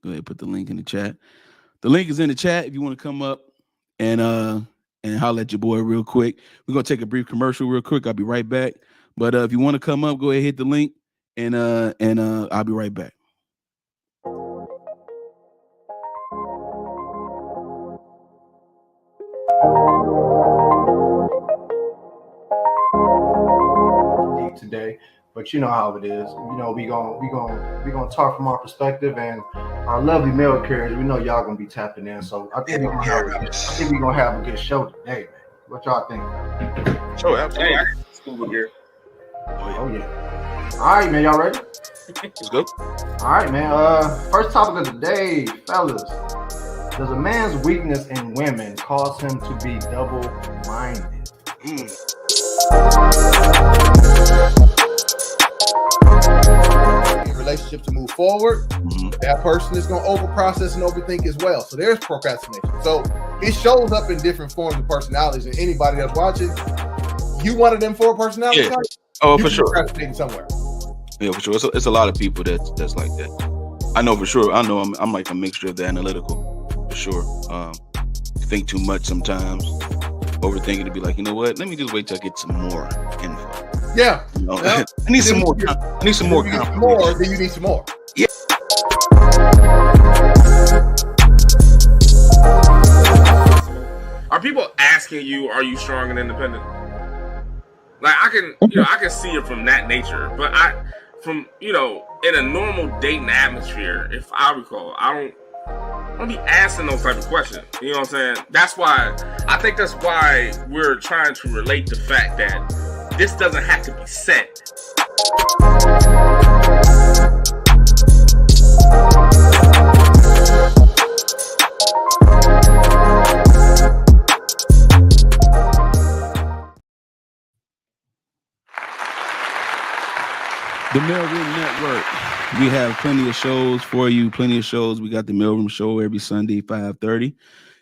Go ahead, put the link in the chat. The link is in the chat if you want to come up and holler at your boy real quick. We're going to take a brief commercial real quick. I'll be right back. But if you want to come up, go ahead, hit the link and I'll be right back. Today, but you know how it is. You know, we gonna talk from our perspective and our lovely male carriers. We know y'all gonna be tapping in, so I think we're gonna have a good show today, man. What y'all think? Sure, absolutely. Hey, school here. Oh yeah. All right, man. Y'all ready? Let's go. All right, man. First topic of the day, fellas. Does a man's weakness in women cause him to be double-minded? Relationship to move forward, that person is going to over process and overthink as well. So there's procrastination. So it shows up in different forms of personalities. And anybody that's watching, you one of them four personality types? Oh, for sure. Procrastinating somewhere. Yeah, for sure. It's a lot of people that's like that. I know for sure. I know I'm like a mixture of the analytical, for sure. Think too much sometimes. Overthinking to be like, you know what? Let me just wait till I get some more info. Yeah. You know, I need some more. I need some more. More, then you need some more. Yeah. Are people asking you, are you strong and independent? Like I can see it from that nature, but in a normal dating atmosphere, if I recall, I don't be asking those type of questions. You know what I'm saying? That's why we're trying to relate the fact that this doesn't have to be said. The Mailroom Network. We have plenty of shows for you. Plenty of shows. We got the Mailroom Show every Sunday, 5:30.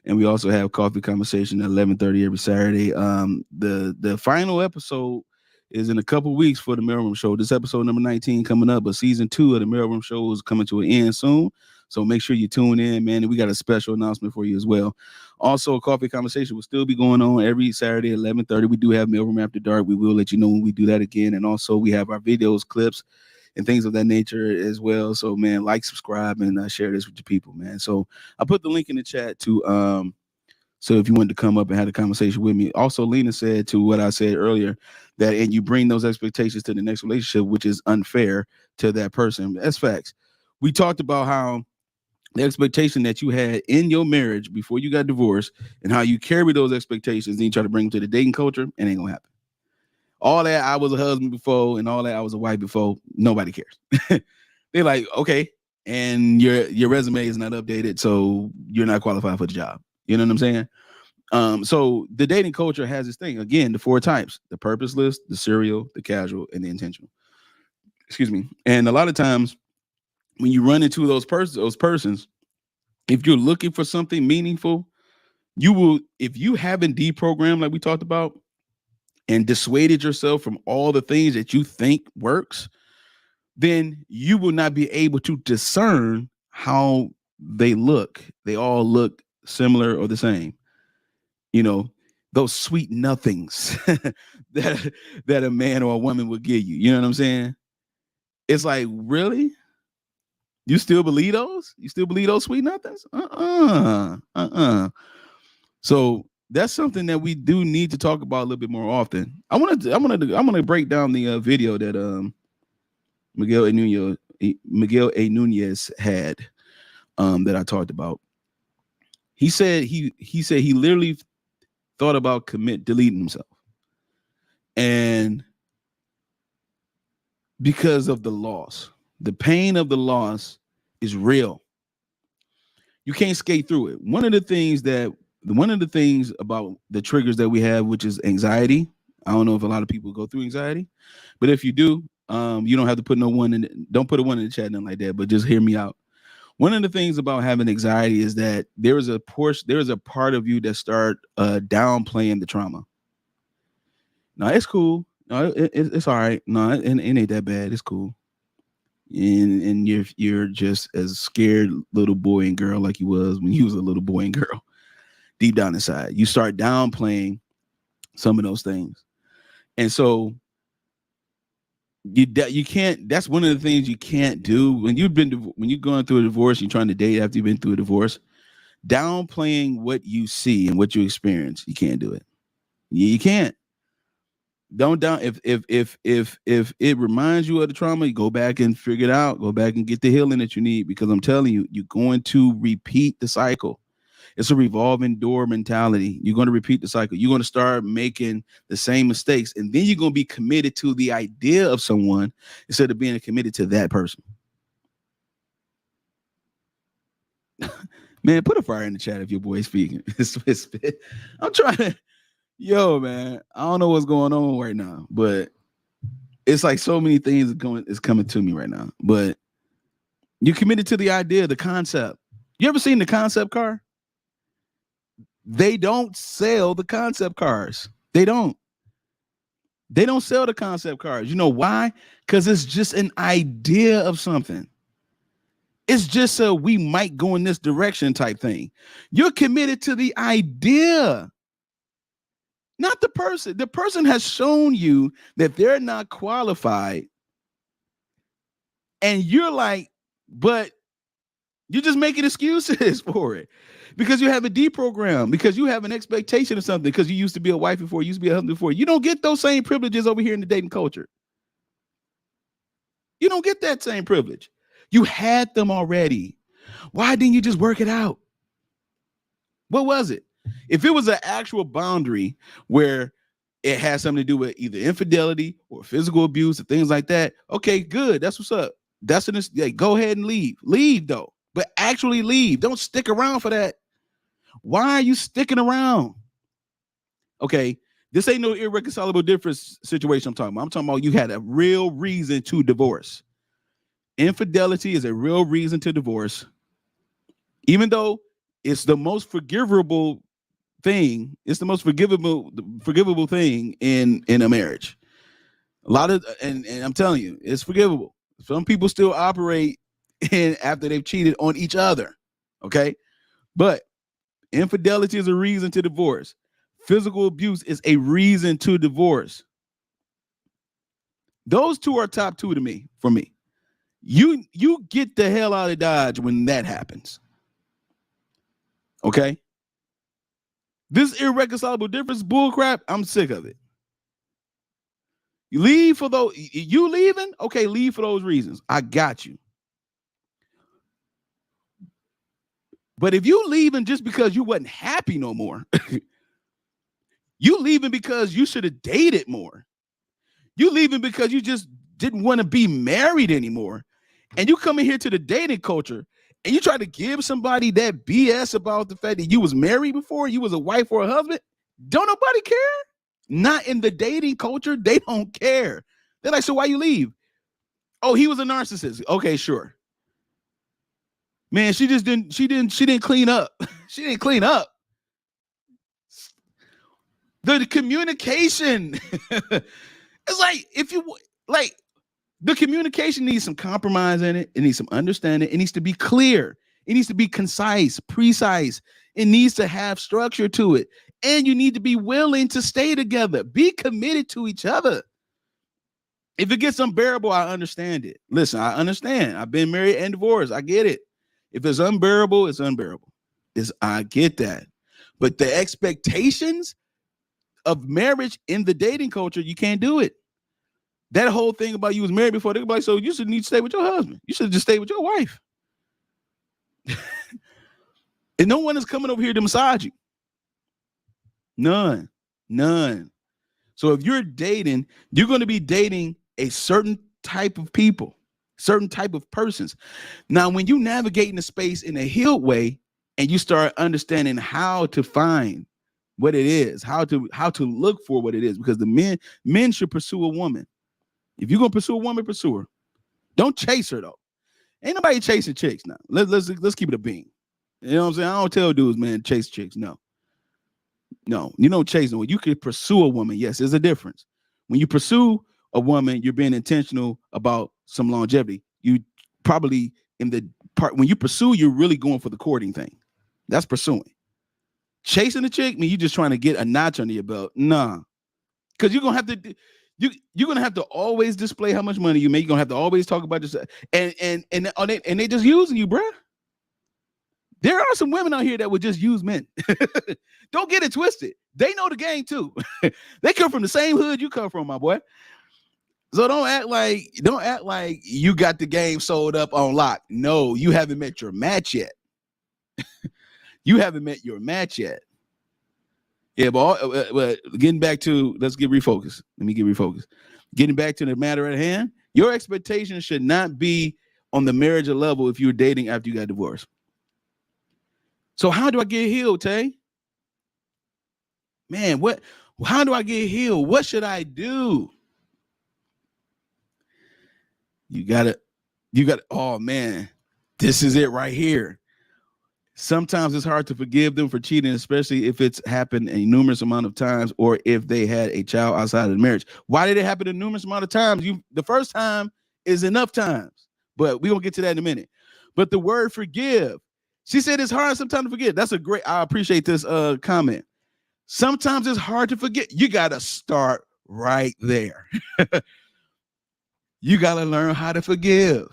And we also have Coffee Conversation at 11:30 every Saturday. The final episode is in a couple weeks for the Mailroom Show. This episode number 19 coming up, but season 2 of the Mailroom Show is coming to an end soon. So make sure you tune in, man. And we got a special announcement for you as well. Also, Coffee Conversation will still be going on every Saturday at 11:30. We do have Mailroom After Dark. We will let you know when we do that again. And also, we have our videos, clips, and things of that nature as well. So, man, like, subscribe, and share this with your people, man. So I put the link in the chat to so if you wanted to come up and have a conversation with me. Also, Lena said to what I said earlier, that and you bring those expectations to the next relationship, which is unfair to that person. That's facts. We talked about how the expectation that you had in your marriage before you got divorced and how you carry those expectations and you try to bring them to the dating culture, it ain't gonna happen. All that I was a husband before and all that I was a wife before, nobody cares. They're like, okay, and your resume is not updated, so you're not qualified for the job. You know what I'm saying? So the dating culture has this thing, again, the 4 types: the purposeless, the serial, the casual, and the intentional. Excuse me. And a lot of times when you run into those persons, if you're looking for something meaningful, you will, if you haven't deprogrammed like we talked about, and dissuaded yourself from all the things that you think works, then you will not be able to discern how they look. They all look similar or the same. You know, those sweet nothings that a man or a woman would give you. You know what I'm saying? It's like, really? You still believe those? You still believe those sweet nothings? So that's something that we do need to talk about a little bit more often. I'm gonna break down the video that Miguel A. Nunez had that I talked about. He said he literally thought about deleting himself, and because of the loss, the pain of the loss is real. You can't skate through it. One of the things about the triggers that we have, which is anxiety. I don't know if a lot of people go through anxiety, but if you do, you don't have to put don't put a one in the chat, nothing like that, but just hear me out. One of the things about having anxiety is that there is a part of you that start downplaying the trauma. No, it's cool. No, it's all right. No, it ain't that bad. It's cool. And you're just as scared little boy and girl like you was when you was a little boy and girl. Deep down inside, you start downplaying some of those things, and so you can't. That's one of the things you can't do when you're going through a divorce. You're trying to date after you've been through a divorce. Downplaying what you see and what you experience, you can't do it. You can't. Don't down. If it reminds you of the trauma, you go back and figure it out. Go back and get the healing that you need, because I'm telling you, you're going to repeat the cycle. It's a revolving door mentality. You're going to repeat the cycle. You're going to start making the same mistakes, and then you're going to be committed to the idea of someone instead of being committed to that person. Man, put a fire in the chat if your boy's speaking. I'm trying to. Yo, man, I don't know what's going on right now, but it's like so many things is coming to me right now. But you're committed to the idea, the concept. You ever seen the concept car? They don't sell the concept cars. They don't sell the concept cars. You know why? Because it's just an idea of something. It's just a we might go in this direction type thing. You're committed to the idea, not the person. The person has shown you that they're not qualified. And you're like, but you're just making excuses for it because you have a deprogram, because you have an expectation of something, because you used to be a wife before, you used to be a husband before. You don't get those same privileges over here in the dating culture. You don't get that same privilege. You had them already. Why didn't you just work it out? What was it? If it was an actual boundary where it has something to do with either infidelity or physical abuse or things like that, okay, good. That's what's up. That's go ahead and leave. Leave though, but actually leave. Don't stick around for that. Why are you sticking around? Okay, this ain't no irreconcilable difference situation I'm talking about. I'm talking about you had a real reason to divorce. Infidelity is a real reason to divorce, even though it's the most forgivable thing. It's the most forgivable thing in a marriage. A lot of, and I'm telling you, it's forgivable. Some people still operate after they've cheated on each other. Okay, but infidelity is a reason to divorce. Physical abuse is a reason to divorce. Those two are top two to me. For me, you get the hell out of Dodge when that happens. Okay. This irreconcilable difference bullcrap, I'm sick of it. You leave for those, you leaving? Okay, leave for those reasons. I got you. But if you leaving just because you wasn't happy no more, you leaving because you should have dated more. You leaving because you just didn't want to be married anymore. And you come in here to the dating culture and you try to give somebody that BS about the fact that you was married before, you was a wife or a husband. Don't nobody care? Not in the dating culture. They don't care. They're like, so why you leave? Oh, he was a narcissist. Okay, sure. Man, she didn't clean up. She didn't clean up. The communication. It's like if you like the communication needs some compromise in it. It needs some understanding. It needs to be clear. It needs to be concise, precise. It needs to have structure to it. And you need to be willing to stay together. Be committed to each other. If it gets unbearable, I understand it. Listen, I understand. I've been married and divorced. I get it. If it's unbearable, it's unbearable. I get that. But the expectations of marriage in the dating culture, you can't do it. That whole thing about you was married before, they're like, so you should need to stay with your husband. You should just stay with your wife. And no one is coming over here to massage you. None. So if you're dating, you're going to be dating a certain type of people, certain type of persons. Now, when you navigate in the space in a healed way and you start understanding how to find what it is, how to look for what it is, because the men should pursue a woman. If you're going to pursue a woman, pursue her. Don't chase her, though. Ain't nobody chasing chicks now. Let's keep it a bean. You know what I'm saying? I don't tell dudes, man, chase chicks. No, you don't chase no one. You can pursue a woman. Yes, there's a difference. When you pursue a woman, you're being intentional about some longevity. You probably in the part when you pursue, you're really going for the courting thing. That's pursuing. Chasing a chick, mean you just trying to get a notch under your belt. Nah, because you're gonna have to. You're gonna have to always display how much money you make. You're gonna have to always talk about yourself, and they just using you, bruh. There are some women out here that would just use men. Don't get it twisted. They know the game too. They come from the same hood you come from, my boy. So don't act like you got the game sold up on lock. No, you haven't met your match yet. You haven't met your match yet. Yeah, but getting back to, let's get refocused. Let me get refocused. Getting back to the matter at hand, your expectations should not be on the marriage level if you're dating after you got divorced. So how do I get healed, Tay? Man, how do I get healed? What should I do? You gotta, oh man, this is it right here. Sometimes it's hard to forgive them for cheating, especially if it's happened a numerous amount of times or if they had a child outside of the marriage. Why did it happen a numerous amount of times? The first time is enough times, but we're going to get to that in a minute. But the word forgive, she said it's hard sometimes to forget. I appreciate this comment. Sometimes it's hard to forget. You got to start right there. You got to learn how to forgive.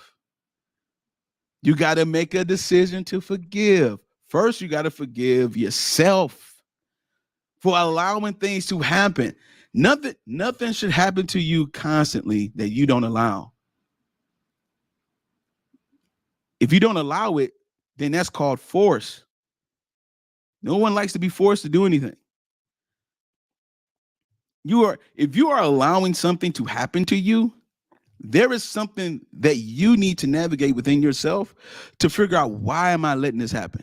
You got to make a decision to forgive. First, you got to forgive yourself for allowing things to happen. Nothing should happen to you constantly that you don't allow. If you don't allow it, then that's called force. No one likes to be forced to do anything. If you are allowing something to happen to you, there is something that you need to navigate within yourself to figure out, why am I letting this happen?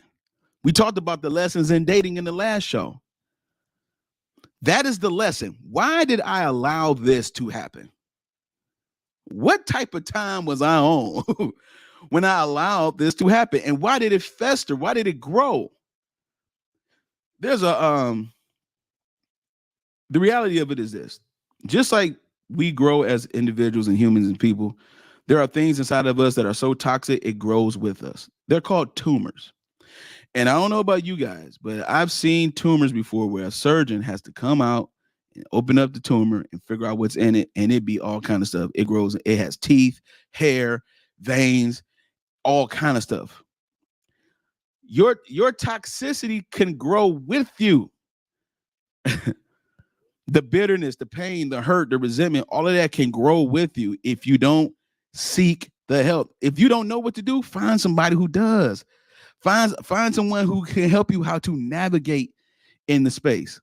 We talked about the lessons in dating in the last show. That is the lesson. Why did I allow this to happen? What type of time was I on when I allowed this to happen? And why did it fester? Why did it grow? There's the reality of it is this. Just like we grow as individuals and humans and people, there are things inside of us that are so toxic, it grows with us. They're called tumors. And I don't know about you guys, but I've seen tumors before where a surgeon has to come out and open up the tumor and figure out what's in it. And it be all kind of stuff. It grows. It has teeth, hair, veins, all kind of stuff. Your toxicity can grow with you. The bitterness, the pain, the hurt, the resentment, all of that can grow with you if you don't seek the help. If you don't know what to do, find somebody who does. Find someone who can help you how to navigate in the space.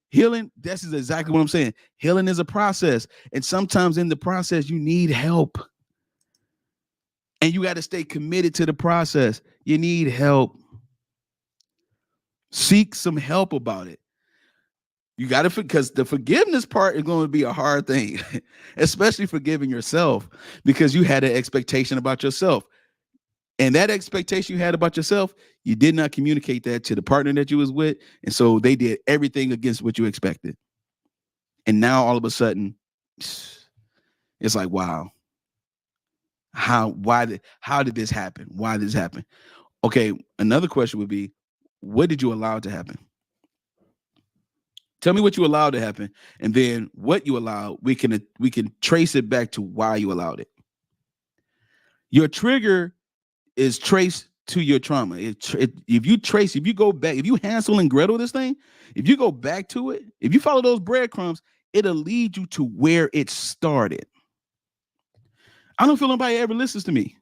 Healing, this is exactly what I'm saying. Healing is a process. And sometimes in the process, you need help. And you got to stay committed to the process. You need help. Seek some help about it. You got to, because the forgiveness part is going to be a hard thing, especially forgiving yourself, because you had an expectation about yourself. And that expectation you had about yourself, you did not communicate that to the partner that you was with. And so they did everything against what you expected. And now all of a sudden, it's like, wow. How did this happen? Why did this happen? Okay, another question would be, what did you allow to happen? Tell me what you allowed to happen, and then what you allowed, we can trace it back to why you allowed it. Your trigger is traced to your trauma. If you go back, if you Hansel and Gretel this thing, if you go back to it, if you follow those breadcrumbs, it'll lead you to where it started. I don't feel nobody ever listens to me.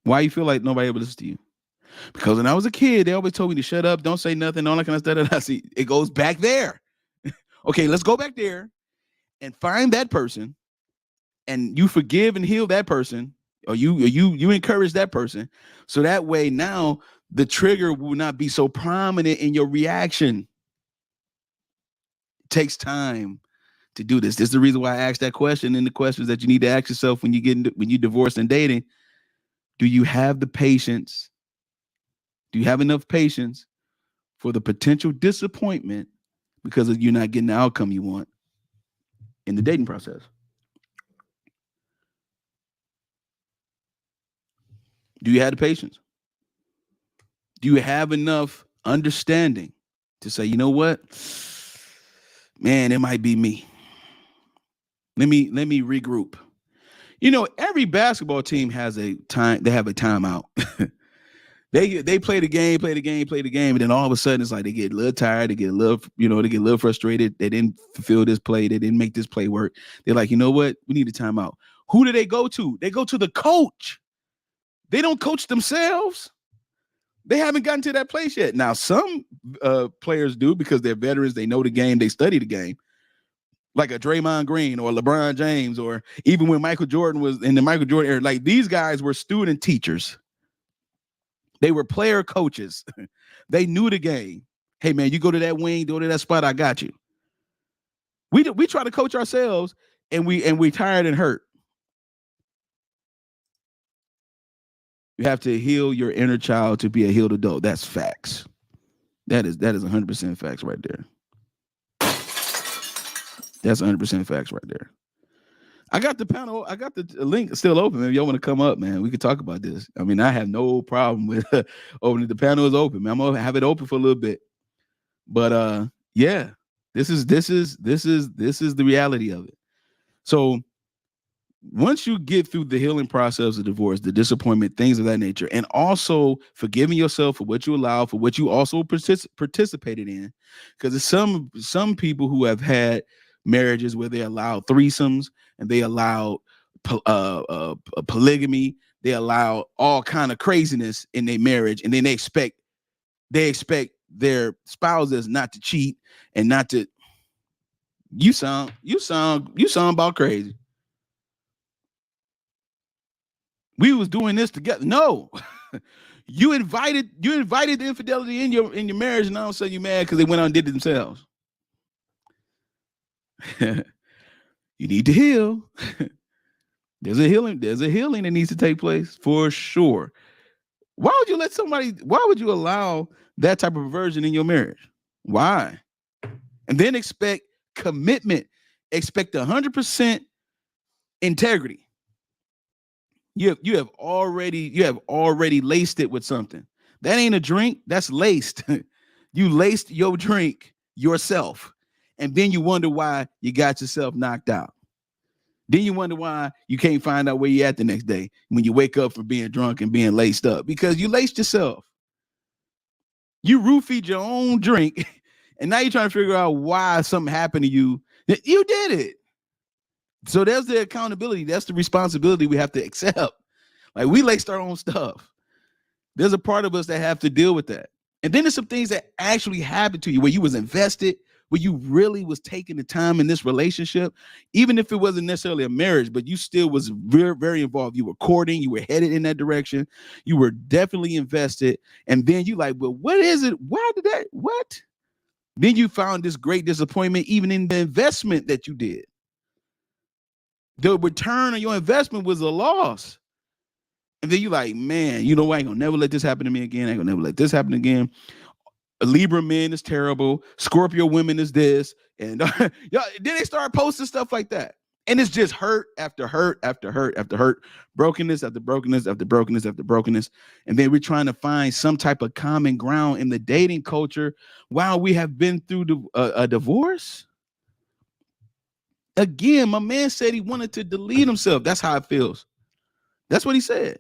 Why you feel like nobody ever listens to you? Because when I was a kid, they always told me to shut up, don't say nothing, all that kind of stuff. I see it goes back there. Okay, let's go back there and find that person, and you forgive and heal that person, or you encourage that person, so that way now the trigger will not be so prominent in your reaction. It takes time to do this. This is the reason why I asked that question, and the questions that you need to ask yourself when you divorced and dating. Do you have the patience? Do you have enough patience for the potential disappointment because of you not getting the outcome you want in the dating process? Do you have the patience? Do you have enough understanding to say, you know what? Man, it might be me. Let me regroup. You know, every basketball team has a time. They have a timeout. They play the game, and then all of a sudden it's like they get a little tired, they get a little frustrated. They didn't fulfill this play, they didn't make this play work. They're like, you know what? We need a timeout. Who do they go to? They go to the coach. They don't coach themselves. They haven't gotten to that place yet. Now, some players do because they're veterans. They know the game. They study the game. Like a Draymond Green or LeBron James, or even when Michael Jordan was in the Michael Jordan era, like these guys were student teachers. They were player coaches. They knew the game. Hey, man, you go to that wing, go to that spot, I got you. We try to coach ourselves, and we tired and hurt. You have to heal your inner child to be a healed adult. That's facts. That is 100% facts right there. That's 100% facts right there. I got the panel. I got the link still open. If y'all want to come up, man, we could talk about this. I mean, I have no problem with opening. The panel is open, man. I'm gonna have it open for a little bit. But yeah, this is the reality of it. So once you get through the healing process of divorce, the disappointment, things of that nature, and also forgiving yourself for what you allowed, for what you also participated in, because there's some people who have had marriages where they allowed threesomes and they allowed polygamy, they allow all kind of craziness in their marriage, and then they expect their spouses not to cheat and not to. You sound about crazy. We was doing this together. No, you invited the infidelity in your marriage, and all of a sudden you mad because they went out and did it themselves. You need to heal. There's a healing that needs to take place for sure. Why would you allow that type of perversion in your marriage? Why? And then expect commitment, expect 100% integrity. You have already laced it with something. That ain't a drink, that's laced. You laced your drink yourself. And then you wonder why you got yourself knocked out. Then you wonder why you can't find out where you're at the next day when you wake up from being drunk and being laced up, because you laced yourself. You roofied your own drink, and now you're trying to figure out why something happened to you. You did it. So there's the accountability. That's the responsibility we have to accept. Like, we laced our own stuff. There's a part of us that have to deal with that. And then there's some things that actually happened to you where you was invested, where you really was taking the time in this relationship, even if it wasn't necessarily a marriage, but you still was very, very involved. You were courting, you were headed in that direction. You were definitely invested. And then you like, well, what is it? Why did that? What? Then you found this great disappointment, even in the investment that you did. The return on your investment was a loss. And then you like, man, you know what? I ain't gonna never let this happen to me again. I ain't gonna never let this happen again. Libra men is terrible. Scorpio women is this. And then they start posting stuff like that. And it's just hurt after hurt after hurt after hurt, brokenness after brokenness after brokenness after brokenness. And then we're trying to find some type of common ground in the dating culture while we have been through a divorce. Again, my man said he wanted to delete himself. That's how it feels. That's what he said.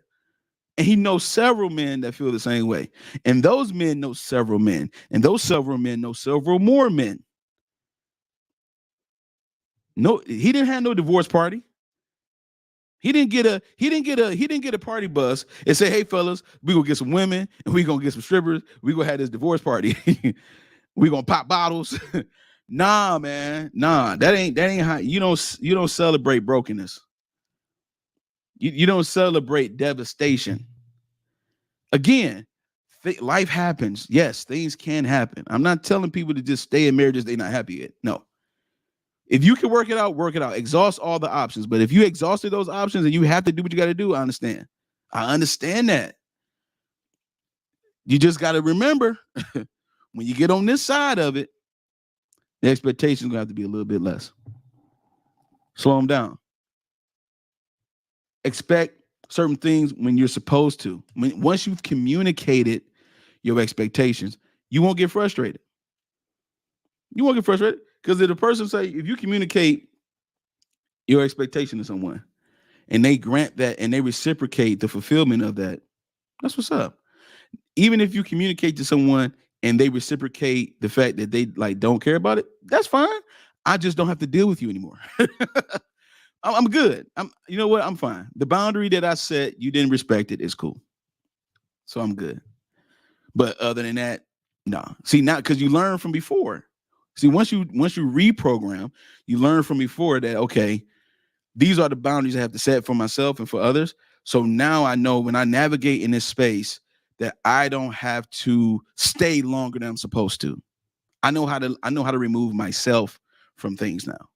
And he knows several men that feel the same way. And those men know several men. And those several men know several more men. No, he didn't have no divorce party. He didn't get a party bus and say, hey fellas, we gonna get some women and we gonna get some strippers. We gonna have this divorce party. We gonna pop bottles. Nah, man. Nah, that ain't how you don't celebrate brokenness. You don't celebrate devastation. Again, life happens. Yes, things can happen. I'm not telling people to just stay in marriages they're not happy yet. No. If you can work it out, work it out. Exhaust all the options. But if you exhausted those options and you have to do what you got to do, I understand. I understand that. You just got to remember when you get on this side of it, the expectations are going to have to be a little bit less. Slow them down. Expect certain things when you're supposed to. Once you've communicated your expectations, you won't get frustrated. You won't get frustrated because if the person if you communicate your expectation to someone and they grant that and they reciprocate the fulfillment of that, that's what's up. Even if you communicate to someone and they reciprocate the fact that they don't care about it, that's fine. I just don't have to deal with you anymore. I'm good. You know what? I'm fine. The boundary that I set, you didn't respect it. It's cool. So I'm good. But other than that, no. See, now because you learn from before. See, once you reprogram, you learn from before that, okay, these are the boundaries I have to set for myself and for others. So now I know when I navigate in this space that I don't have to stay longer than I'm supposed to. I know how to remove myself from things now.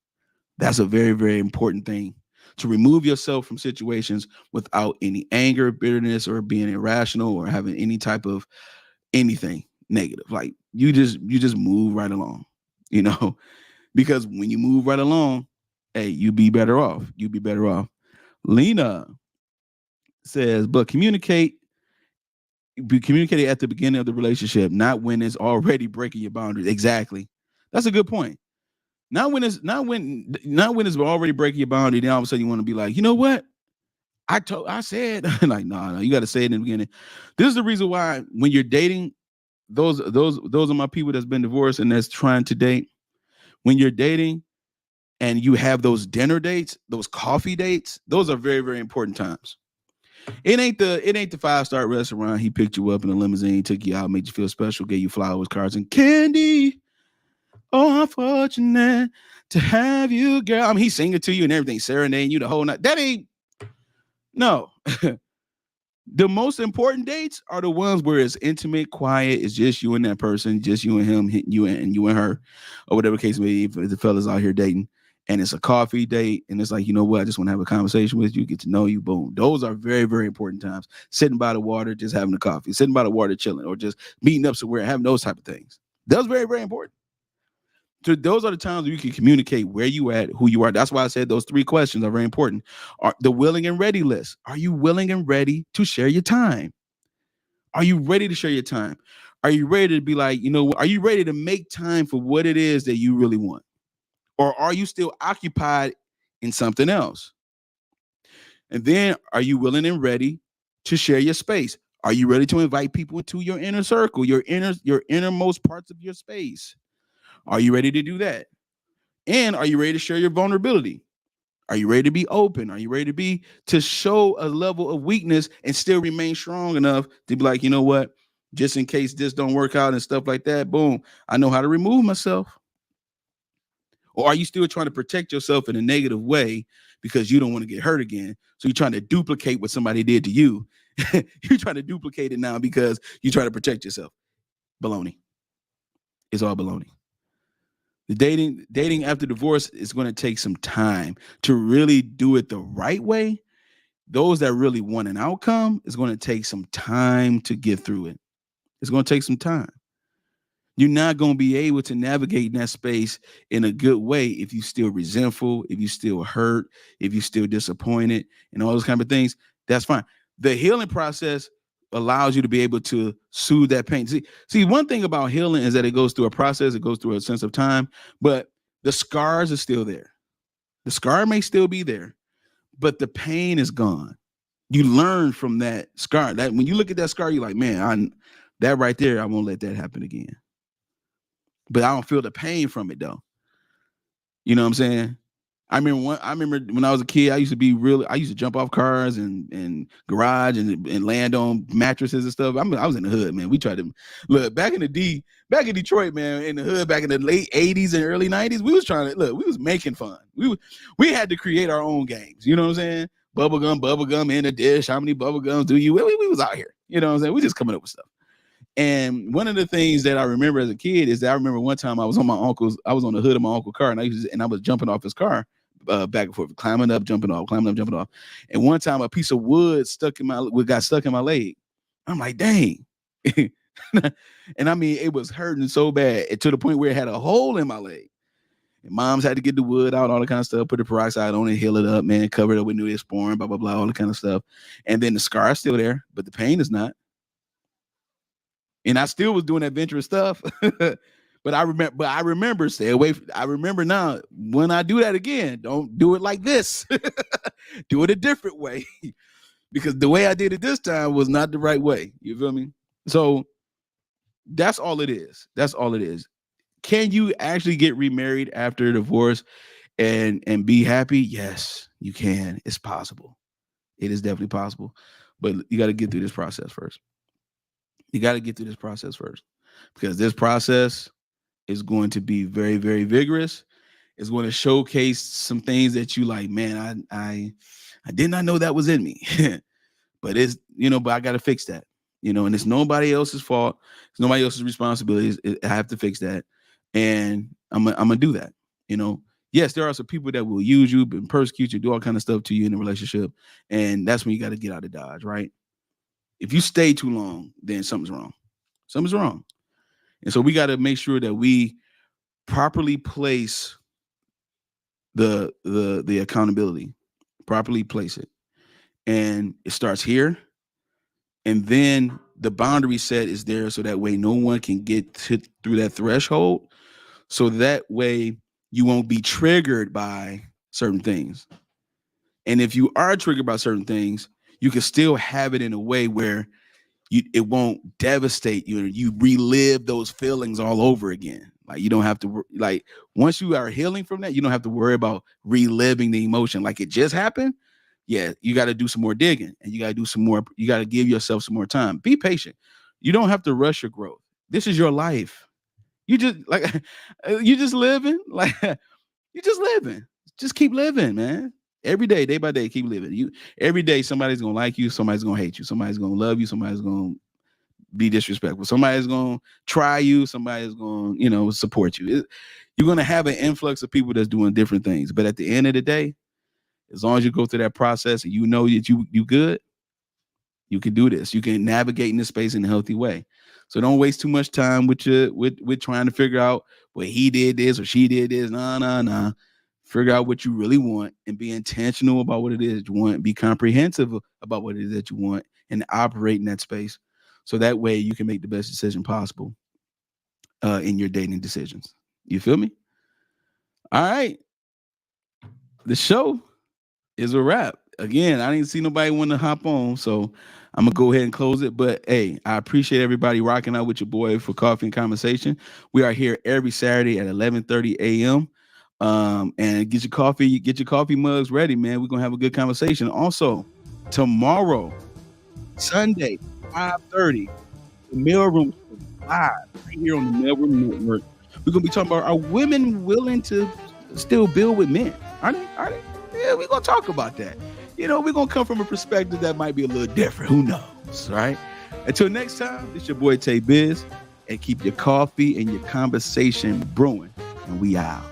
That's a very, very important thing, to remove yourself from situations without any anger, bitterness, or being irrational or having any type of anything negative. Like you just move right along, because when you move right along, hey, you be better off. You be better off. Lena says, but communicate at the beginning of the relationship, not when it's already breaking your boundaries. Exactly. That's a good point. Not when it's already breaking your boundary, then all of a sudden you want to be like, you know what? I said, like, no, you got to say it in the beginning. This is the reason why when you're dating, those are my people that's been divorced and that's trying to date. When you're dating and you have those dinner dates, those coffee dates, those are very, very important times. It ain't the 5-star restaurant. He picked you up in a limousine, took you out, made you feel special, gave you flowers, cards, and candy. Oh, I'm fortunate to have you, girl. I mean, he's singing to you and everything, serenading you the whole night. That ain't, no. The most important dates are the ones where it's intimate, quiet. It's just you and that person, just you and him, you and her, or whatever case may be. If the fella's out here dating, and it's a coffee date, and it's like, you know what? I just want to have a conversation with you, get to know you. Boom. Those are very, very important times. Sitting by the water, just having a coffee. Sitting by the water, chilling, or just meeting up somewhere, having those type of things. That's very, very important. So those are the times where you can communicate where you at, who you are. That's why I said those 3 questions are very important. Are the willing and ready list. Are you willing and ready to share your time? Are you ready to share your time? Are you ready to be like, are you ready to make time for what it is that you really want? Or are you still occupied in something else? And then are you willing and ready to share your space? Are you ready to invite people into your inner circle, your innermost parts of your space? Are you ready to do that? And are you ready to share your vulnerability? Are you ready to be open? Are you ready to show a level of weakness and still remain strong enough to be like, you know what? Just in case this don't work out and stuff like that, boom, I know how to remove myself. Or are you still trying to protect yourself in a negative way because you don't want to get hurt again? So you're trying to duplicate what somebody did to you. You're trying to duplicate it now because you try to protect yourself. Baloney. It's all baloney. The dating after divorce is going to take some time to really do it the right way. those that really want an outcome, it's going to take some time to get through it. It's going to take some time. You're not going to be able to navigate in that space in a good way if you're still resentful, if you're still hurt, if you're still disappointed, and all those kind of things. That's fine. The healing process allows you to be able to soothe that pain. See, one thing about healing is that it goes through a process, it goes through a sense of time, but the scars are still there. The scar may still be there, but the pain is gone. You learn from that scar. That when you look at that scar, you're like, man, that right there, I won't let that happen again. But I don't feel the pain from it though. You know what I'm saying? I remember when I was a kid, I used to jump off cars and garage and land on mattresses and stuff. I was in the hood, man. We tried to look back in Detroit, man, in the hood back in the late 80s and early 90s. We was making fun. We had to create our own games. You know what I'm saying? Bubblegum in a dish. How many bubblegums do you? We was out here. You know what I'm saying? We just coming up with stuff. And one of the things that I remember as a kid is that I remember one time I was on the hood of my uncle's car, and I was jumping off his car back and forth, climbing up, jumping off. And one time a piece of wood got stuck in my leg. I'm like, dang. And I mean, it was hurting so bad to the point where it had a hole in my leg. And moms had to get the wood out, all the kind of stuff, put the peroxide on it, heal it up, man, cover it up with Neosporin, blah, blah, blah, all the kind of stuff. And then the scar is still there, but the pain is not. And I still was doing adventurous stuff, but I remember stay away. I remember now when I do that again, don't do it like this. Do it a different way, because the way I did it this time was not the right way. You feel me? So that's all it is. That's all it is. Can you actually get remarried after a divorce and be happy? Yes, you can. It's possible. It is definitely possible, but you got to get through this process first. Because this process is going to be very, very vigorous. It's going to showcase some things that you like, man, I did not know that was in me. But but I got to fix that, and it's nobody else's fault. It's nobody else's responsibility. I have to fix that. And I'm gonna do that. Yes, there are some people that will use you and persecute you, do all kind of stuff to you in a relationship. And that's when you got to get out of Dodge, right? If you stay too long, then something's wrong. Something's wrong. And so we got to make sure that we properly place the accountability, properly place it. And it starts here. And then the boundary set is there so that way no one can get through that threshold. So that way you won't be triggered by certain things. And if you are triggered by certain things, you can still have it in a way where it won't devastate you. You relive those feelings all over again. Like you don't have to, once you are healing from that, you don't have to worry about reliving the emotion like it just happened. Yeah, you got to do some more digging, and you got to do some more. You got to give yourself some more time. Be patient. You don't have to rush your growth. This is your life. You just living. Just keep living, man. Every day, day by day, keep living. Every day, somebody's gonna like you, somebody's gonna hate you, somebody's gonna love you, somebody's gonna be disrespectful, somebody's gonna try you, somebody's gonna, support you. You're gonna have an influx of people that's doing different things. But at the end of the day, as long as you go through that process and you know that you good, you can do this. You can navigate in this space in a healthy way. So don't waste too much time with trying to figure out, well, he did this or she did this. Nah. Figure out what you really want and be intentional about what it is you want. Be comprehensive about what it is that you want and operate in that space. So that way you can make the best decision possible in your dating decisions. You feel me? All right. The show is a wrap. Again, I didn't see nobody want to hop on, so I'm going to go ahead and close it. But, hey, I appreciate everybody rocking out with your boy for Coffee and Conversation. We are here every Saturday at 11:30 a.m. And get your coffee mugs ready, man. We're going to have a good conversation. Also, tomorrow, Sunday, 5:30, the Mailroom live right here on the Mailroom Network. We're going to be talking about, are women willing to still build with men? Are they? Yeah, we're going to talk about that. We're going to come from a perspective that might be a little different. Who knows, right? Until next time, it's your boy Tay Biz, and keep your coffee and your conversation brewing, and we out.